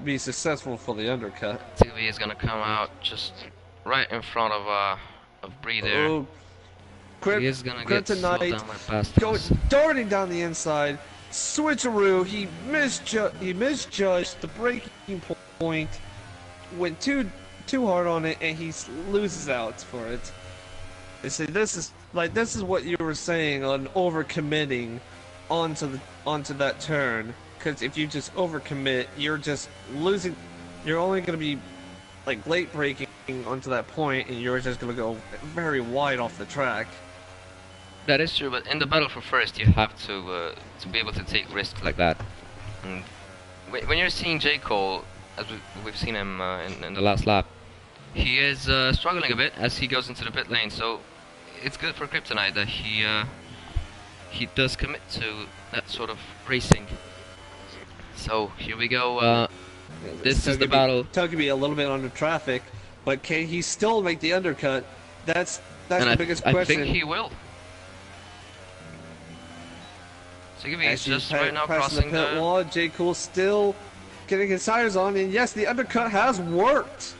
be successful for the undercut. Tegabe is gonna come out just right in front of Bree there. Oh, He is gonna get slowed Kryptonite down by Bastos. goes darting down the inside. Switcheroo. He misjudged the braking point. Went too hard on it, and he loses out for it. They say this is what you were saying on overcommitting onto that turn. Because if you just overcommit, you're just losing. You're only going to be like late braking onto that point, and you're just going to go very wide off the track. That is true, but in the battle for first, you have to be able to take risks like that. And when you're seeing J. Cole, as we've seen him in the last lap, he is struggling a bit as he goes into the pit lane. So it's good for Kryptonite that he does commit to that sort of racing. So here we go. This is the battle. Togepi a little bit under traffic, but can he still make the undercut? That's the biggest question. I think he will. Tegabe is just right now crossing the pit wall. J. Cole still getting his tires on, and yes, the undercut has worked.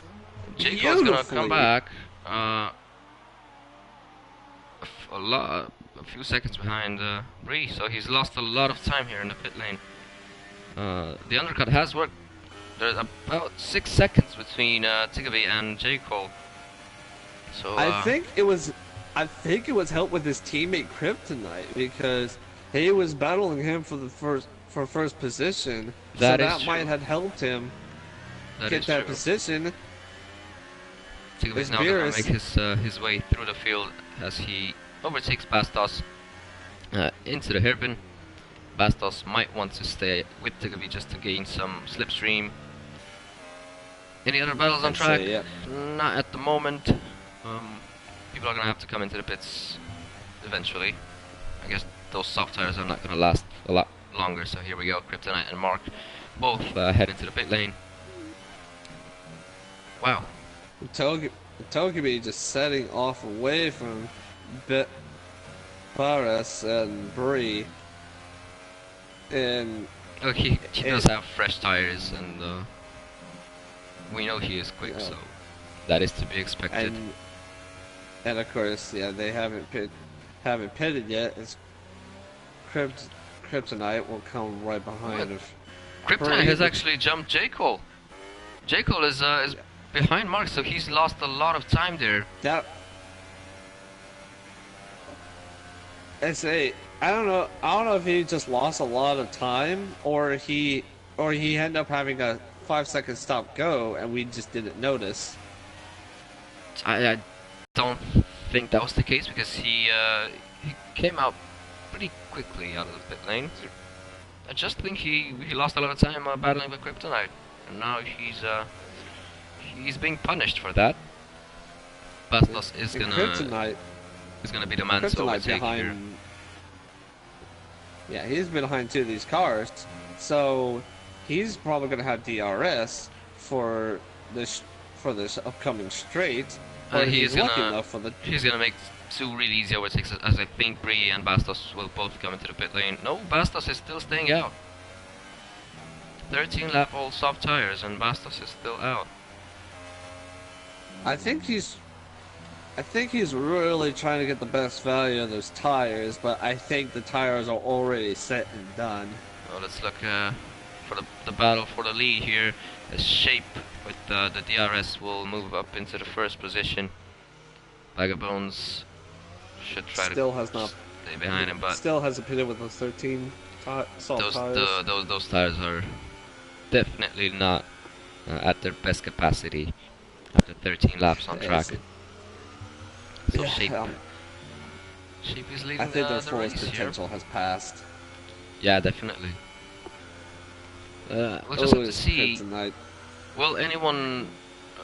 J. Cole's gonna come back. A few seconds behind Bree, so he's lost a lot of time here in the pit lane. The undercut has worked. There's about 6 seconds between Tegabe and J. Cole. So I think it was helped with his teammate Kryptonite, because he was battling him for first position. That might have helped him get that position. Tegabe's now gonna make his way through the field as he overtakes Bastos into the hairpin. Bastos might want to stay with Tegabe just to gain some slipstream. Any other battles on track? Yeah. Not at the moment. People are gonna have to come into the pits eventually. I guess those soft tires are not gonna last a lot longer. So here we go. Kryptonite and Mark both head into the pit lane. Wow. Togepi just setting off away from Paris and Bree. And oh, he does have fresh tires, and we know he is quick, so that is to be expected. And of course, yeah, they haven't pitted yet. It's Kryptonite will come right behind. Kryptonite has actually jumped J. Cole. J. Cole is behind Mark, so he's lost a lot of time there. I don't know if he just lost a lot of time, or he ended up having a 5-second stop go and we just didn't notice. I don't think that was the case, because he came out pretty quickly out of the pit lane. I just think he lost a lot of time battling with Kryptonite, and now he's being punished for that. Bastos is gonna be the man to overtake here. Yeah, he's been behind 2 of these cars, so he's probably gonna have DRS for this upcoming straight. He's gonna make 2 really easy overtakes, as I think Bree and Bastos will both come into the pit lane. No, Bastos is still staying out. 13 lap old soft tires, and Bastos is still out. I think he's really trying to get the best value of those tires, but I think the tires are already set and done. Well, let's look for the battle for the lead here. As Shape with the DRS will move up into the first position. Bag of Bones should try to Still has not. stay behind him, but Still hasn't pitted with those 13 soft tires. those tires are definitely not at their best capacity after 13 laps on track. So Yeah, Sheep is I leading think their the fullest race here. potential has passed. Yeah, definitely. We'll just have to it's see. kryptonite. Will anyone,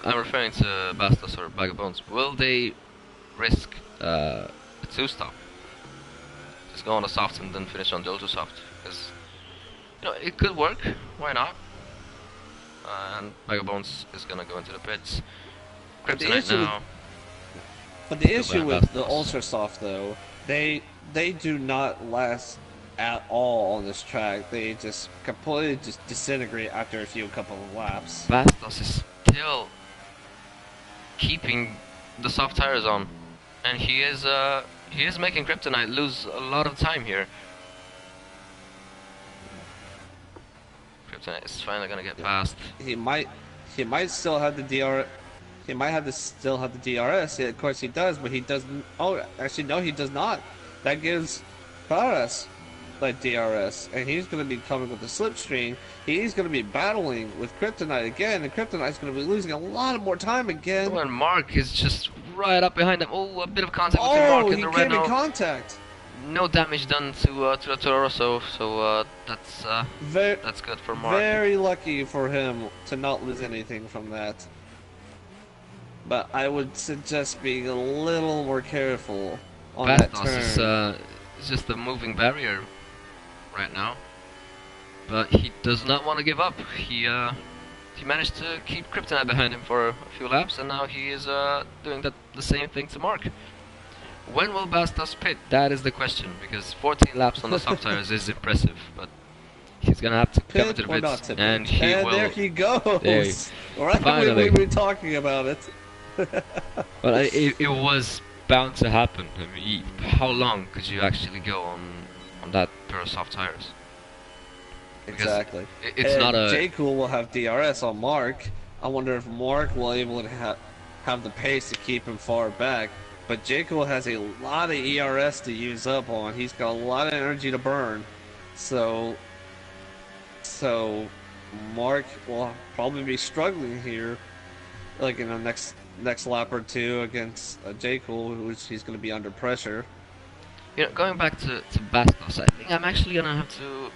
I'm referring to Bastos or Bag of Bones, will they risk a two-stop? Just go on a soft and then finish on the ultra soft? Because, you know, it could work. Why not? And Bag of Bones is gonna go into the pits. Kryptonite now. But the issue behind with the Bastos. ultra soft though, they do not last at all on this track. They just completely just disintegrate after a couple of laps. Bastos is still keeping the soft tires on, and he is making Kryptonite lose a lot of time here. Kryptonite is finally gonna get past. He might still have the DR. He might have to still have the DRS. Yeah, of course he does, but he doesn't. Oh, actually no, he does not. That gives Paras like DRS, and he's going to be coming with the slipstream. He's going to be battling with Kryptonite again, and Kryptonite's going to be losing a lot of more time again. Oh, and Mark is just right up behind him. Oh, a bit of contact between Mark and the he came in Renault. contact. No damage done to the Toro Rosso, so that's good for Mark. Very lucky for him to not lose anything from that. But I would suggest being a little more careful on that Bastos turn. is just a moving barrier right now, but he does not want to give up. He managed to keep Kryptonite behind him for a few laps, and now he is doing the same thing to Mark. When will Bastos pit? That is the question, because 14 laps on the soft tires is impressive, but he's gonna have to come into the Pit or not pits, to and pit. he And will. there he goes. There. Right Finally. when we were talking about it. But it was bound to happen. I mean, how long could you actually go on that pair of soft tires? Because Exactly. It's and not a. J. Cool will have DRS on Mark. I wonder if Mark will able to have the pace to keep him far back. But J. Cool has a lot of ERS to use up on. He's got a lot of energy to burn. So Mark will probably be struggling here, like in the next lap or two against J. Cool, which he's going to be under pressure. You know, going back to Bastos, I think I'm actually gonna have to.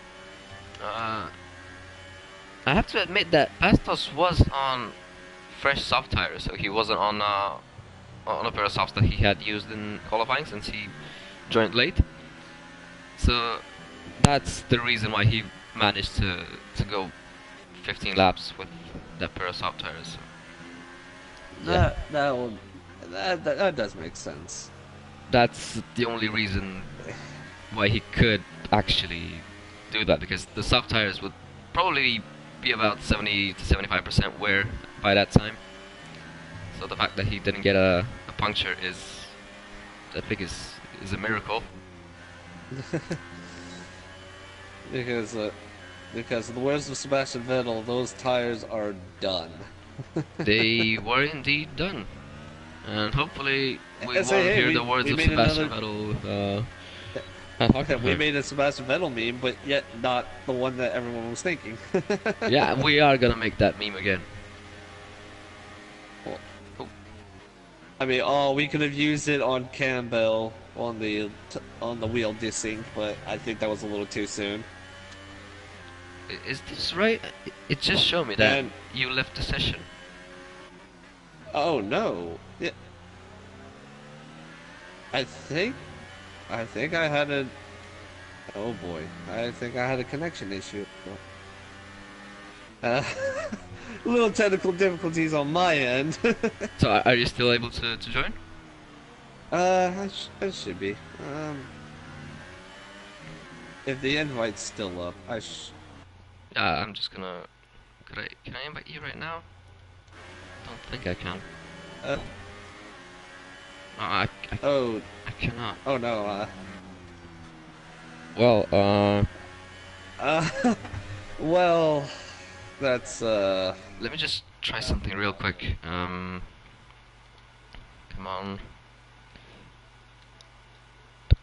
I have to admit that Bastos was on fresh soft tires, so he wasn't on a pair of softs that he had used in qualifying since he joined late. So that's the reason why he managed to go 15 laps with that pair of soft tires. So, yeah. That does make sense. That's the only reason why he could actually do that, because the soft tires would probably be about 70 to 75% wear by that time. So the fact that he didn't get a puncture is, I think, is a miracle. Because the words of Sebastian Vettel, those tires are done. They were indeed done, and hopefully we won't Hey, hear the words we of made Sebastian another- Vettel. We made a Sebastian Vettel meme, but yet not the one that everyone was thinking. Yeah, we are gonna make that meme again. I mean, we could have used it on Campbell on the wheel dissing, but I think that was a little too soon. Is this right? It just showed me that And- you left the session. Oh no! Yeah, I think I had a. Oh boy! I think I had a connection issue. Little technical difficulties on my end. So are you still able to join? I should be. If the invite's still up, Yeah, I'm just gonna. Can I invite you right now? Don't think I can. Uh, No, I oh, cannot. oh no. Well, Well, that's let me just try something real quick. Come on.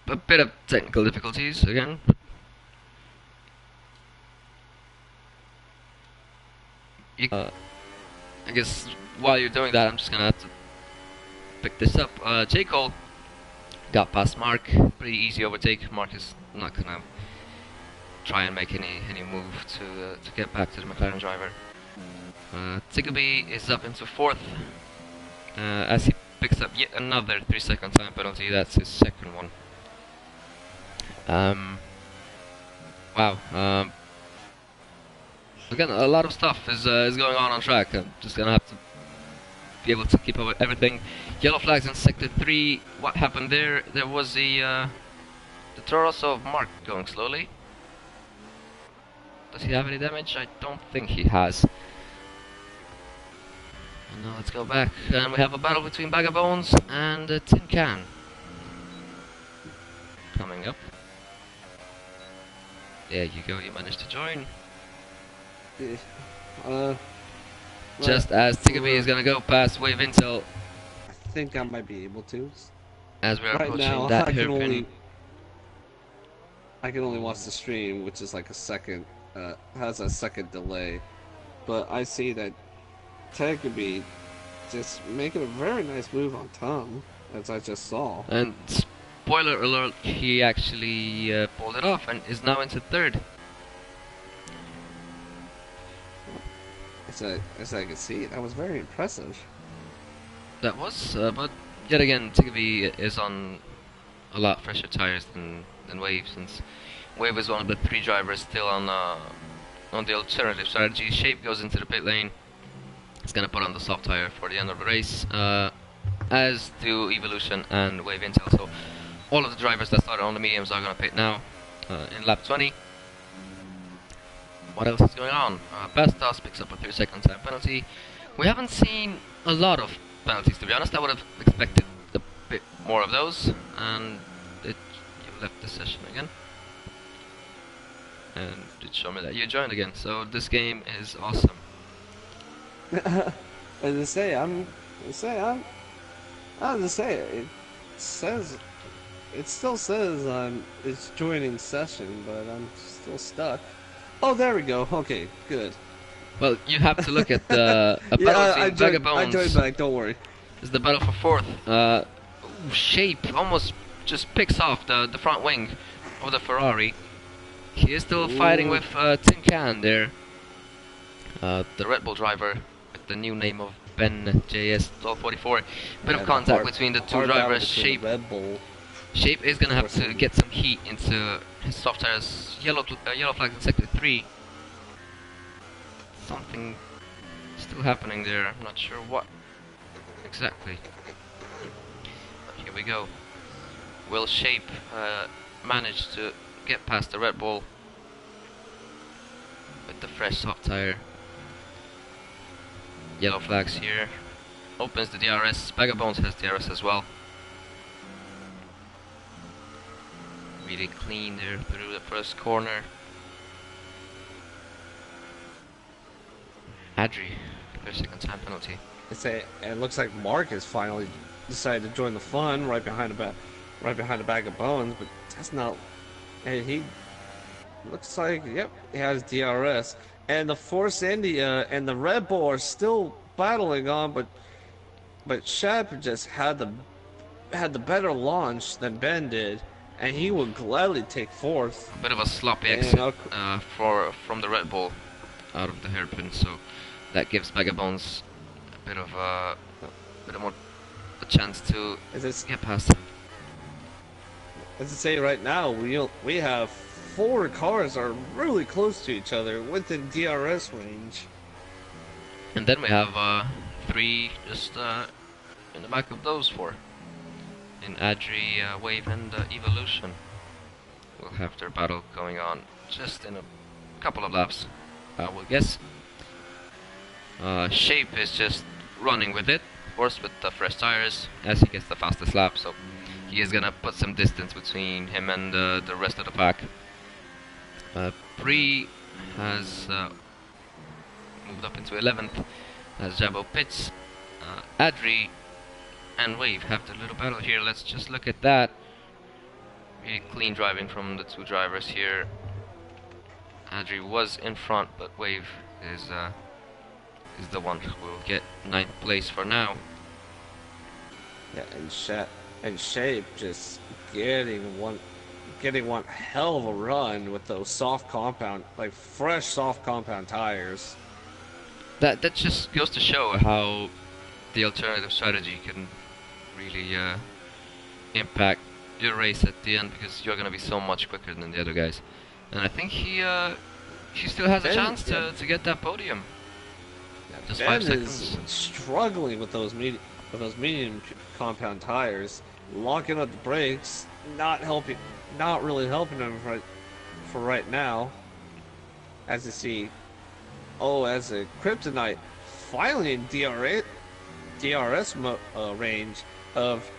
a bit of technical difficulties again. You, I guess while you're doing that, I'm just gonna have to pick this up. J. Cole got past Mark. Pretty easy overtake. Mark is not gonna try and make any move to get back to the McLaren driver. Tiggleby is up into 4th as he picks up yet another 3-second time penalty. That's his second one. Wow. Again, a lot of stuff is going on track. I'm just gonna have to be able to keep up with everything. Yellow flags in sector 3. What happened there? There was the Toro of Mark going slowly. Does he have any damage? I don't think he has. And now let's go back, and we have a battle between Bag of Bones and Tin Can coming up. There you go. You managed to join. Just as Tiggleby is gonna go past Wave Intel. I think I might be able to. As we're Right approaching now, that I can hairpin. only watch the stream, which is like a second, has a second delay. But I see that Tiggleby just making a very nice move on Tom, as I just saw. And spoiler alert, he actually pulled it off and is now into 3rd. As I can see, that was very impressive. That was, but yet again, Tiggleby is on a lot fresher tires than Wave, since Wave is one of the 3 drivers still on the alternative strategy. Shape goes into the pit lane. It's gonna put on the soft tire for the end of the race, as do Evolution and Wave Intel. So all of the drivers that started on the mediums are gonna pit now in lap 20. What else is going on? Bastos picks up a 3-second time penalty. We haven't seen a lot of penalties, to be honest. I would have expected a bit more of those. And you left the session again. And it showed me that you joined again. So this game is awesome. As I say, it still says it's joining session, but I'm still stuck. Oh, there we go. Okay, good. Well, you have to look at the battle between Bag of Bones. I joined back. Don't worry. It's the battle for 4th. Shape almost just picks off the front wing of the Ferrari. He is still fighting with Tin Can there. The Red Bull driver with the new name of Ben JS 1244. Bit of contact between the 2 drivers. Shape. Red Bull. Shape is gonna have to get some heat into his soft tires. Yellow flag in sector 3. Something still happening there. I'm not sure what exactly. But here we go. Will Shape manage to get past the Red Bull with the fresh soft tire? Yellow flags here. Opens the DRS. Bag of Bones has DRS as well. Really clean there through the first corner. Adri, 3-second time penalty. It looks like Mark has finally decided to join the fun right behind the Bag of Bones, but that's not. Hey, he looks like he has DRS, and the Force India and the Red Bull are still battling on, but Shep just had the better launch than Ben did. And he would gladly take 4th. A bit of a sloppy exit from the Red Bull out of the hairpin, so that gives Bag of Bones a bit more a chance to get past him. As I say right now, we have 4 cars are really close to each other within DRS range. And then we have 3 just in the back of those 4. In Adri, Wave, and Evolution will have their battle going on just in a couple of laps, I will guess. Shape is just running with it, of course, with the fresh tires, as he gets the fastest lap, so he is gonna put some distance between him and the rest of the pack. Bree has moved up into 11th as Jabo pits. Adri and Wave have their little battle here. Let's just look at that. really clean driving from the two drivers here. Adri was in front, but Wave is the one who will get 9th place for now. Yeah, and Shape just getting one hell of a run with those soft compound, like fresh soft compound tires. That just goes to show how the alternative strategy can really impact your race at the end, because you're gonna be so much quicker than the other guys. And I think he still has a chance to get that podium. Yeah, Just Ben 5 is seconds. struggling with those medium compound tires, locking up the brakes, not really helping him for right now. As you see, as a Kryptonite finally in DRS range of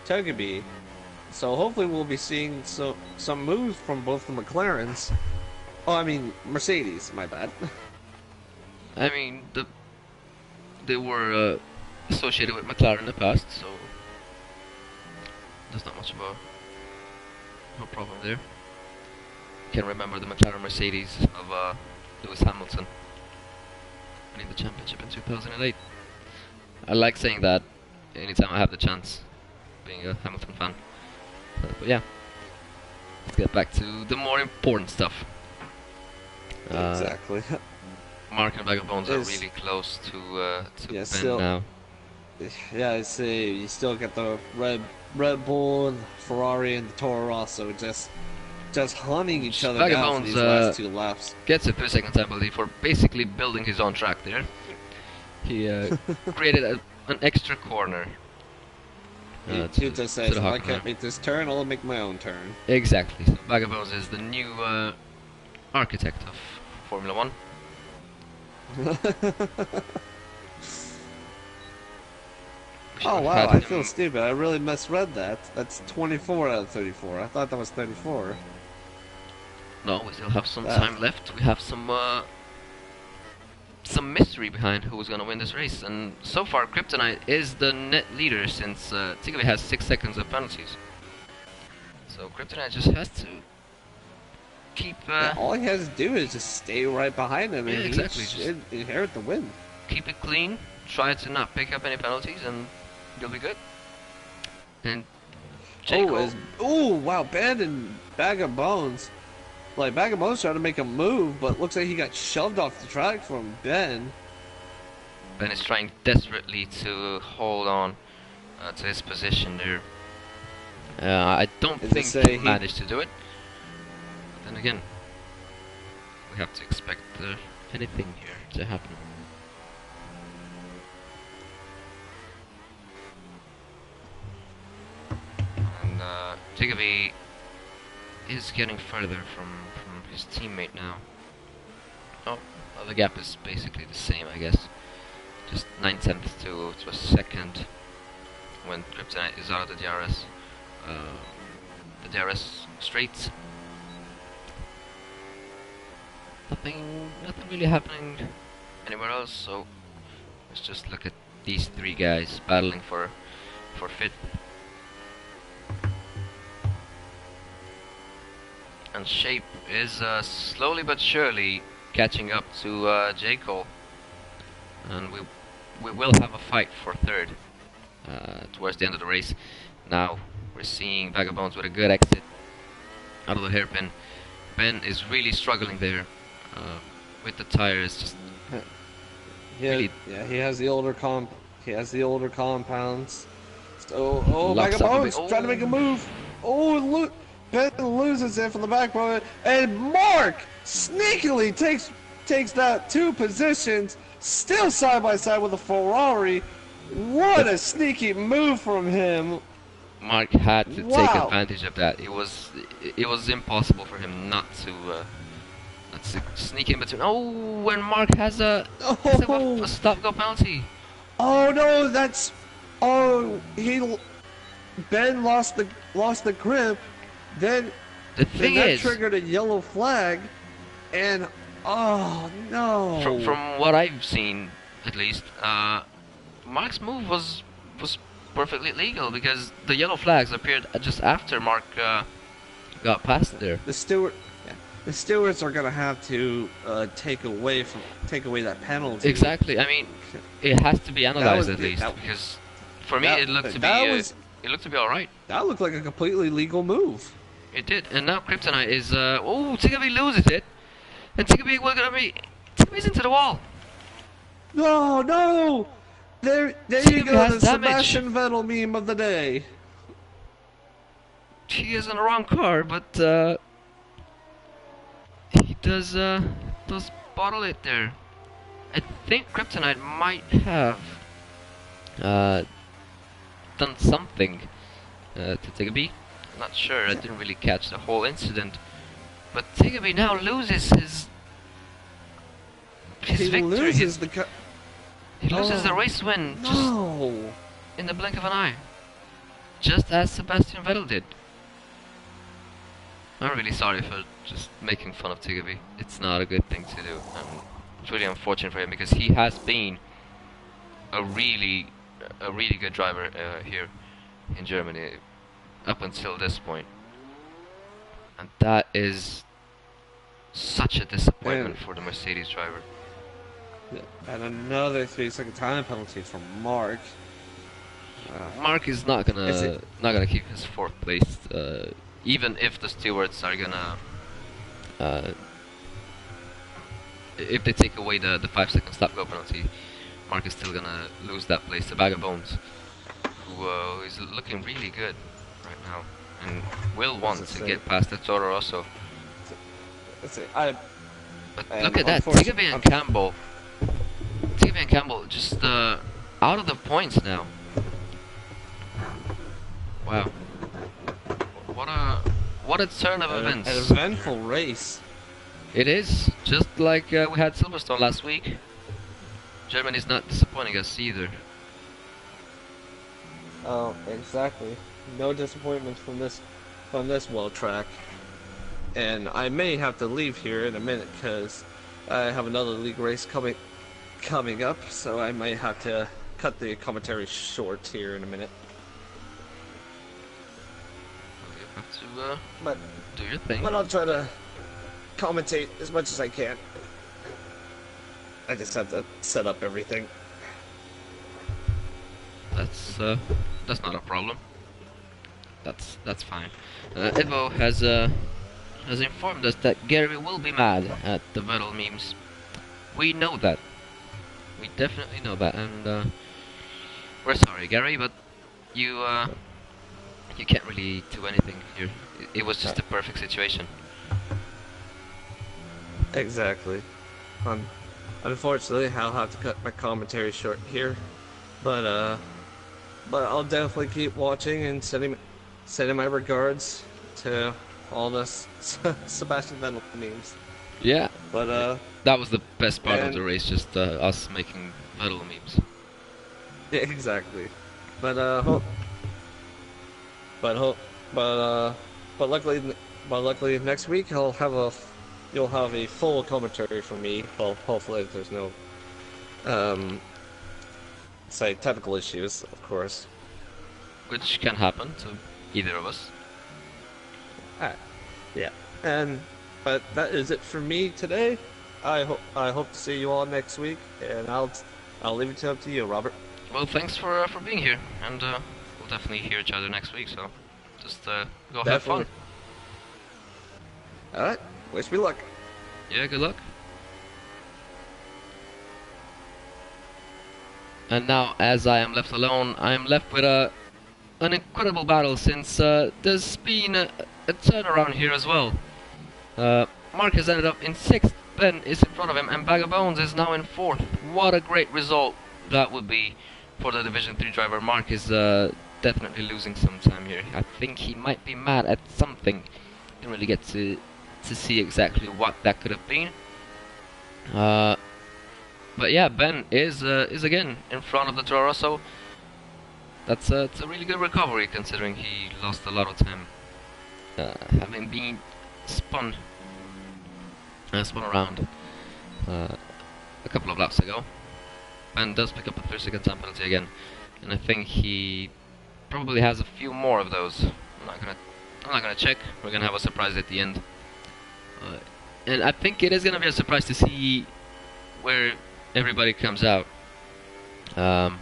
Togepi. So hopefully we'll be seeing some moves from both the McLarens. Oh, I mean Mercedes. My bad. I mean, they were associated with McLaren in the past, so there's not much of a problem there. Can remember the McLaren Mercedes of Lewis Hamilton winning the championship in 2008. I like saying that anytime I have the chance, being a Hamilton fan. But yeah, let's get back to the more important stuff. Exactly. Mark and Bag of Bones are really close to Yeah, Ben still- now. Yeah, I see. You still get the Red Bull, the Ferrari, and the Toro Rosso just hunting each other down for Vagabonds, these last two laps. Gets a 2 second time penalty for basically building his own track there. He created an extra corner. He to just the says, "I Hockenheim. can't make this turn. I'll make my own turn." Exactly. So Vagabonds is the new architect of Formula 1. We should Oh have wow, had I him- feel stupid. I really misread that. That's 24 out of 34. I thought that was 34. No, we still have some Ah. time left. We have some mystery behind who's gonna win this race, and so far Kryptonite is the net leader since Tigave has 6 seconds of penalties. So Kryptonite just has to keep Yeah, all he has to do is just stay right behind him, Yeah, and exactly, he just- should inherit the win. keep it clean, try to not pick up any penalties, and you'll be good. And Jaco, Wow, Ben and Bag of Bones. Like, Bag of Bones tried to make a move, but looks like he got shoved off the track from Ben. Ben is trying desperately to hold on to his position there. I don't As I think say, he managed to do it. But then again, we have to expect anything here to happen. And Tigave is getting further from his teammate now. Oh, well, the gap is basically the same, I guess. Just 9/10 to a second when Kryptonite is out of the DRS. The DRS straight. Nothing really happening anywhere else. So let's just look at these three guys battling for fifth. And Shape is slowly but surely catching up to J. Cole, and we will have a fight for third towards the end of the race. Now we're seeing Vagabonds with a good exit out of the hairpin. Ben is really struggling there with the tires. Just really He has the older compounds. So, Locks Bag of up a Bones bit. trying to make a move. Oh, Ben loses it from the back row, and Mark sneakily takes that 2 positions, still side by side with the Ferrari. What a sneaky move from him! Mark had to take Wow. advantage of that. It was impossible for him not to sneak in between. Oh, when Mark has a stop-go penalty. Oh no, Ben lost the grip. Then The thing that is, triggered a yellow flag, and oh no! from what I've seen, at least, Mark's move was perfectly legal because the yellow flags appeared just after Mark got past there. The steward, yeah, the stewards are gonna have to take away that penalty. Exactly. I mean, it has to be analyzed at was- least that- because for me that- it looked to be that was- it looked to be all right. That looked like a completely legal move. It did, and now Kryptonite is Tigabee loses it, and Tigabee's into the wall. No! There you Tigabee go, has the damage. Sebastian Vettel meme of the day. He is in the wrong car, but he does bottle it there. I think Kryptonite might have done something to Tigabee. Not sure. I didn't really catch the whole incident, but Tigabee now loses his He victory. loses the He loses the Oh, race win just No! in the blink of an eye, just as Sebastian Vettel did. I'm really sorry for just making fun of Tigabee. It's not a good thing to do, and it's really unfortunate for him because he has been a really good driver here in Germany up until this point, and that is such a disappointment for the Mercedes driver. And another 3-second time penalty from Mark. Mark is not Is it- gonna keep his fourth place, even if the stewards are gonna if they take away the 5-second stop go penalty. Mark is still gonna lose that place to Bag of Bones, who is looking really good right now and will want to get past the Toro Rosso. Let's see, But And look at that, unfortunately- Tigabee and Campbell. Tigabee and Campbell just out of the points now. Wow. What a turn of events. an eventful race. It is, just like we had Silverstone last week. Germany's not disappointing us either. Oh, exactly. No disappointments from this world track. And I may have to leave here in a minute because I have another league race coming up, so I might have to cut the commentary short here in a minute. You have to But do your thing. I'll try to commentate as much as I can. I just have to set up everything. That's not a problem. That's fine. Evo has informed us that Gary will be mad at the Vettel memes. We know that. We definitely know that, and we're sorry, Gary, but you can't really do anything here. It was just a perfect situation. Exactly. Unfortunately, I'll have to cut my commentary short here, but I'll definitely keep watching and sending my regards to all the Sebastian Vettel memes. Yeah, But that was the best part of and- the race, just us making Vettel memes. yeah, exactly. But luckily next week you'll have a full commentary from me. Well, hopefully if there's no say technical issues, of course. Which can happen to either of us. Yeah. But that is it for me today. I hope to see you all next week, and I'll leave it up to you, Robert. Well, thanks for being here, and we'll definitely hear each other next week. So, just go have fun. Definitely. All right. Wish me luck. Yeah, good luck. And now, as I am left alone, I am left with an incredible battle since there's been a turnaround here as well. Mark has ended up in 6th, Ben is in front of him, and Bag of Bones is now in 4th. What a great result that would be for the Division 3 driver. Mark is definitely losing some time here. I think he might be mad at something. Didn't really get to see exactly what that could have been. But yeah, Ben is again in front of the Toro Rosso. It's a really good recovery considering he lost a lot of time, having been spun around a couple of laps ago. Ben does pick up a 3-second time penalty again, and I think he probably has a few more of those. I'm not gonna check. We're gonna have a surprise at the end. Uh, and I think it is gonna be a surprise to see where everybody comes out. Um,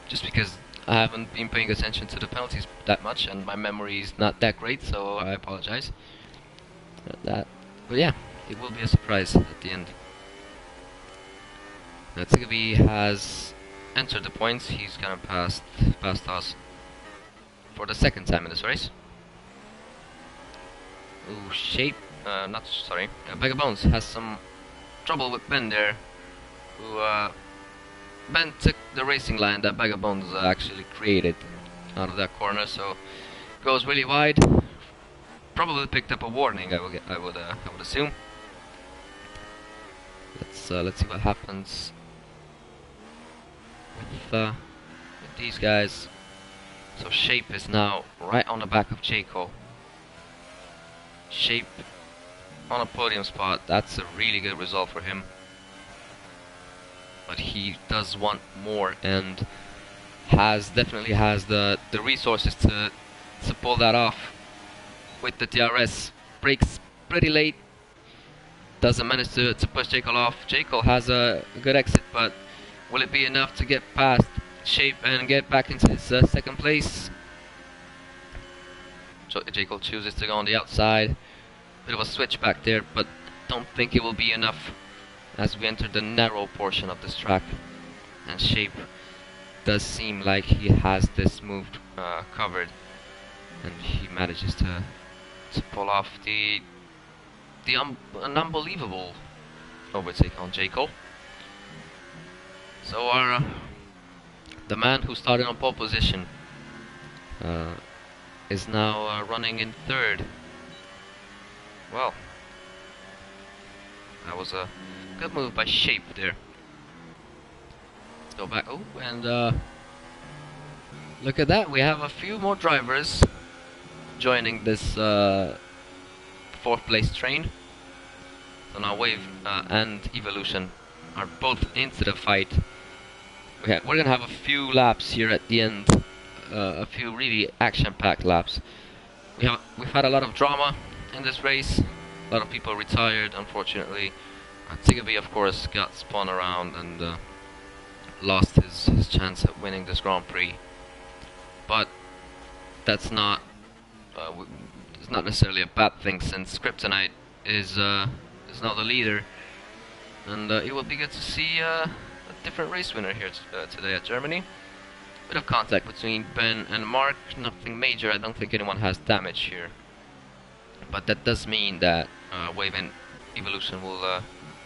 just because I haven't been paying attention to the penalties that much, and my memory is not that great, so I apologize. But yeah, it will be a surprise at the end. Now Tiggy has entered the points. He's gonna pass past us for the second time in this race. Ooh, Shape, not sorry. Bag of Bones has some trouble with Ben there, who Ben took the racing line that Bag of Bones actually created out of that corner, so goes really wide. Probably picked up a warning. I would assume. Let's see what happens with these guys. So Shape is now right on the back of Jaco. Shape on a podium spot. That's a really good result for him. But he does want more, and definitely has the resources to pull that off with the DRS. Breaks pretty late. Doesn't manage to push Jekyll off. Jekyll has a good exit, but will it be enough to get past Shape and get back into his second place? Jekyll chooses to go on the outside. Bit of a switch back there, but don't think it will be enough as we enter the narrow portion of this track. And Shape does seem like he has this move covered, and he manages to pull off an unbelievable overtake on Jekyll. So our the man who started on pole position is now running in third. Well, that was a good move by Shape there. Let's go back. Oh, and look at that. We have a few more drivers joining this fourth place train. So now Wave and Evolution are both into the fight. We're gonna have a few laps here at the end, a few really action-packed laps. We've had a lot of drama in this race. A lot of people retired, unfortunately. Tiggy, of course, got spun around and lost his chance at winning this Grand Prix. But that's not it's not necessarily a bad thing, since Kryptonite is now the leader, and it will be good to see a different race winner here today at Germany. Bit of contact between Ben and Mark, nothing major. I don't think anyone has damage here, but that does mean that Wave and Evolution will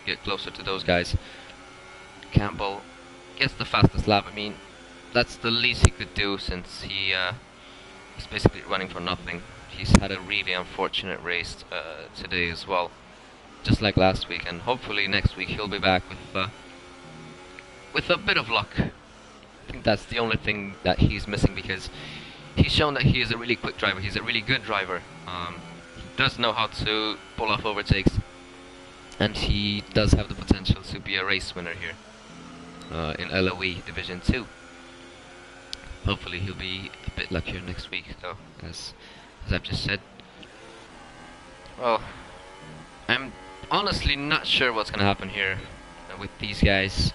get closer to those guys. Campbell gets the fastest lap. I mean, that's the least he could do, since he's basically running for nothing. He's had a really unfortunate race today as well, just like last week, and hopefully next week he'll be back with a bit of luck. I think that's the only thing that he's missing, because he's shown that he is a really quick driver. He's a really good driver. He does know how to pull off overtakes, and he does have the potential to be a race winner here in LOE Division 2. Hopefully he'll be a bit luckier next week, though, as I've just said. Well, I'm honestly not sure what's gonna happen here with these guys.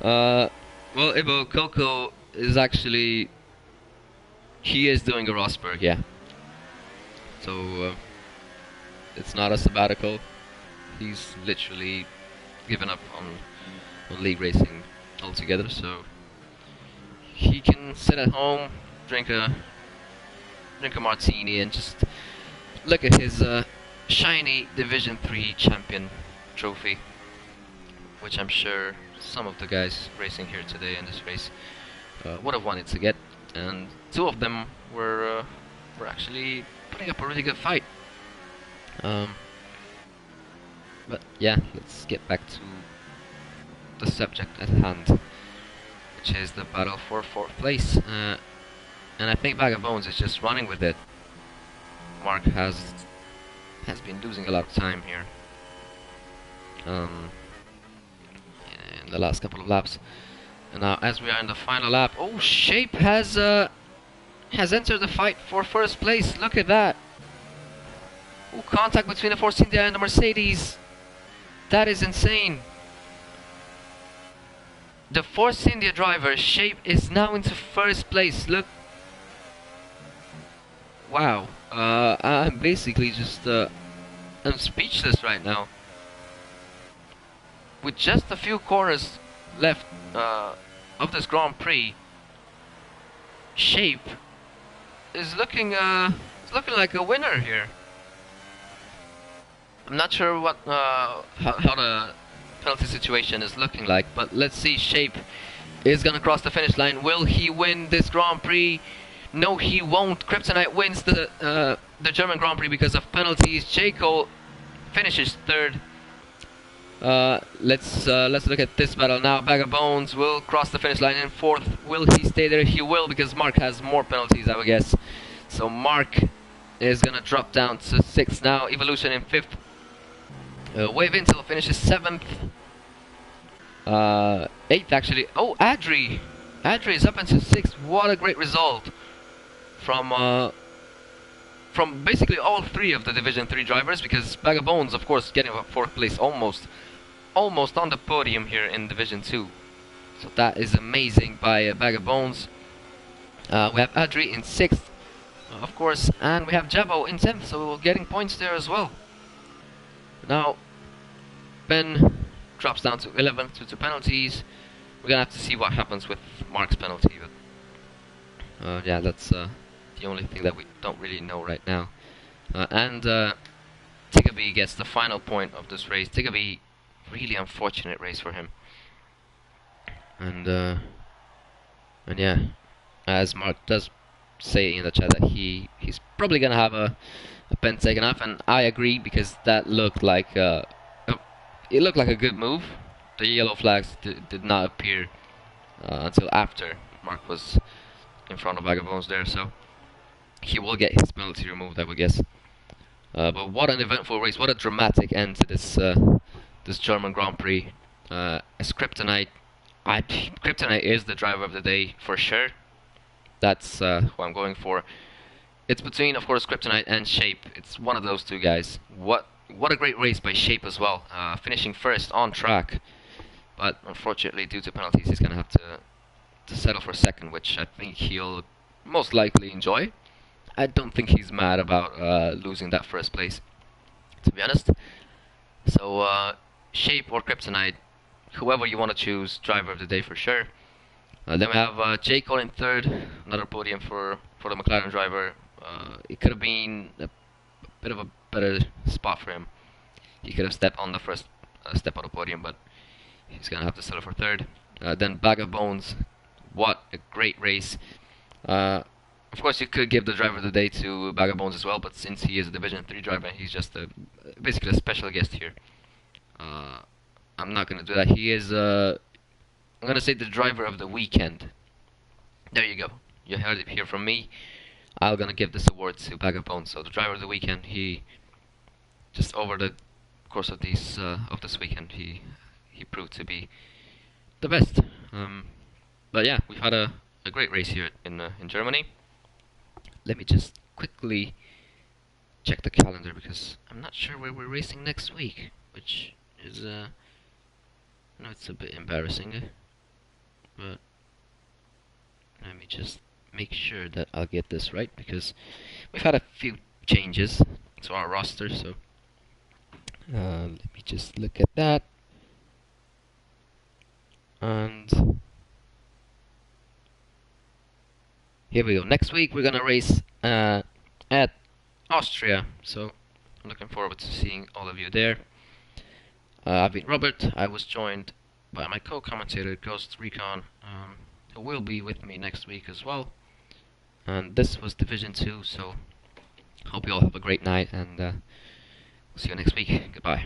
Well, Ibo Coco is actually, he is doing a Rosberg, yeah. So it's not a sabbatical. He's literally given up on league racing altogether, so he can sit at home, drink a martini, and just look at his shiny Division 3 champion trophy, which I'm sure some of the guys racing here today in this race would have wanted to get, and two of them were actually putting up a really good fight. But yeah, let's get back to the subject at hand, which is the battle for fourth place. And I think Bag of Bones is just running with it. Mark has been losing a lot of time here. in the last couple of laps. And now, as we are in the final lap, oh, Shape has entered the fight for first place. Look at that. Oh, contact between the Force India and the Mercedes. That is insane. The Force India driver, Shape, is now into first place. Look. Wow. I'm basically just I'm speechless right now. With just a few corners left of this Grand Prix, Shape is looking like a winner here. I'm not sure what how the penalty situation is looking like, but let's see. Shape is gonna cross the finish line. Will he win this Grand Prix? No, he won't. Kryptonite wins the German Grand Prix because of penalties. J. Cole finishes third. Let's look at this battle now. Bag of Bones will cross the finish line in fourth. Will he stay there? He will, because Mark has more penalties, I would guess. So Mark is gonna drop down to sixth now. Evolution in fifth. Wave Intel finishes seventh. Eighth actually. Oh, Adri is up into sixth. What a great result from basically all three of the Division 3 drivers, because Bag of Bones, of course, getting a fourth place, almost on the podium here in Division 2. So that is amazing by Bag of Bones. We have Adri in 6th, of course, and we have Jabo in 10th, so we're getting points there as well. Now, Ben drops down to 11th due to penalties. We're gonna have to see what happens with Mark's penalty, but yeah, that's the only thing that we don't really know right now. And Tigabee gets the final point of this race. Tigabee, really unfortunate race for him. And yeah, as Mark does say in the chat that he's probably gonna have a pen taken off, and I agree, because that looked like it looked like a good move. The yellow flags did not appear until after Mark was in front of Bag of Bones there, so he will get his penalty removed, I would guess. But what an eventful race! What a dramatic end to this German Grand Prix. As Kryptonite is the driver of the day for sure. That's who I'm going for. It's between, of course, Kryptonite and Shape. It's one of those two guys. What a great race by Shape as well, finishing first on track. But unfortunately, due to penalties, he's gonna have to settle for second, which I think he'll most likely enjoy. I don't think he's mad about losing that first place, to be honest. So Shape or Kryptonite, whoever you want to choose, driver of the day for sure. Then we have J. Cole in third, another podium for the McLaren driver. It could have been a bit of a better spot for him. He could have stepped on the first step on the podium, but he's gonna have to settle for third. Then Bag of Bones, what a great race. Of course, you could give the driver of the day to Bag of Bones as well, but since he is a Division 3 driver, he's just basically a special guest here. I'm not gonna do that. He is I'm gonna say the driver of the weekend. There you go. You heard it here from me. I'm gonna give this award to Bag of Bones. So the driver of the weekend, he just over the course of this weekend, he proved to be the best. But yeah, we've had a great race here in Germany. Let me just quickly check the calendar, because I'm not sure where we're racing next week, which is no, it's a bit embarrassing. But let me just make sure that I'll get this right, because we've had a few changes to our roster. So let me just look at that. And here we go. Next week we're gonna race at Austria, so I'm looking forward to seeing all of you there. I've been Robert. I was joined by my co-commentator Ghost Recon, who will be with me next week as well. And this was Division 2, so hope you all have a great night, and we'll see you next week. Goodbye.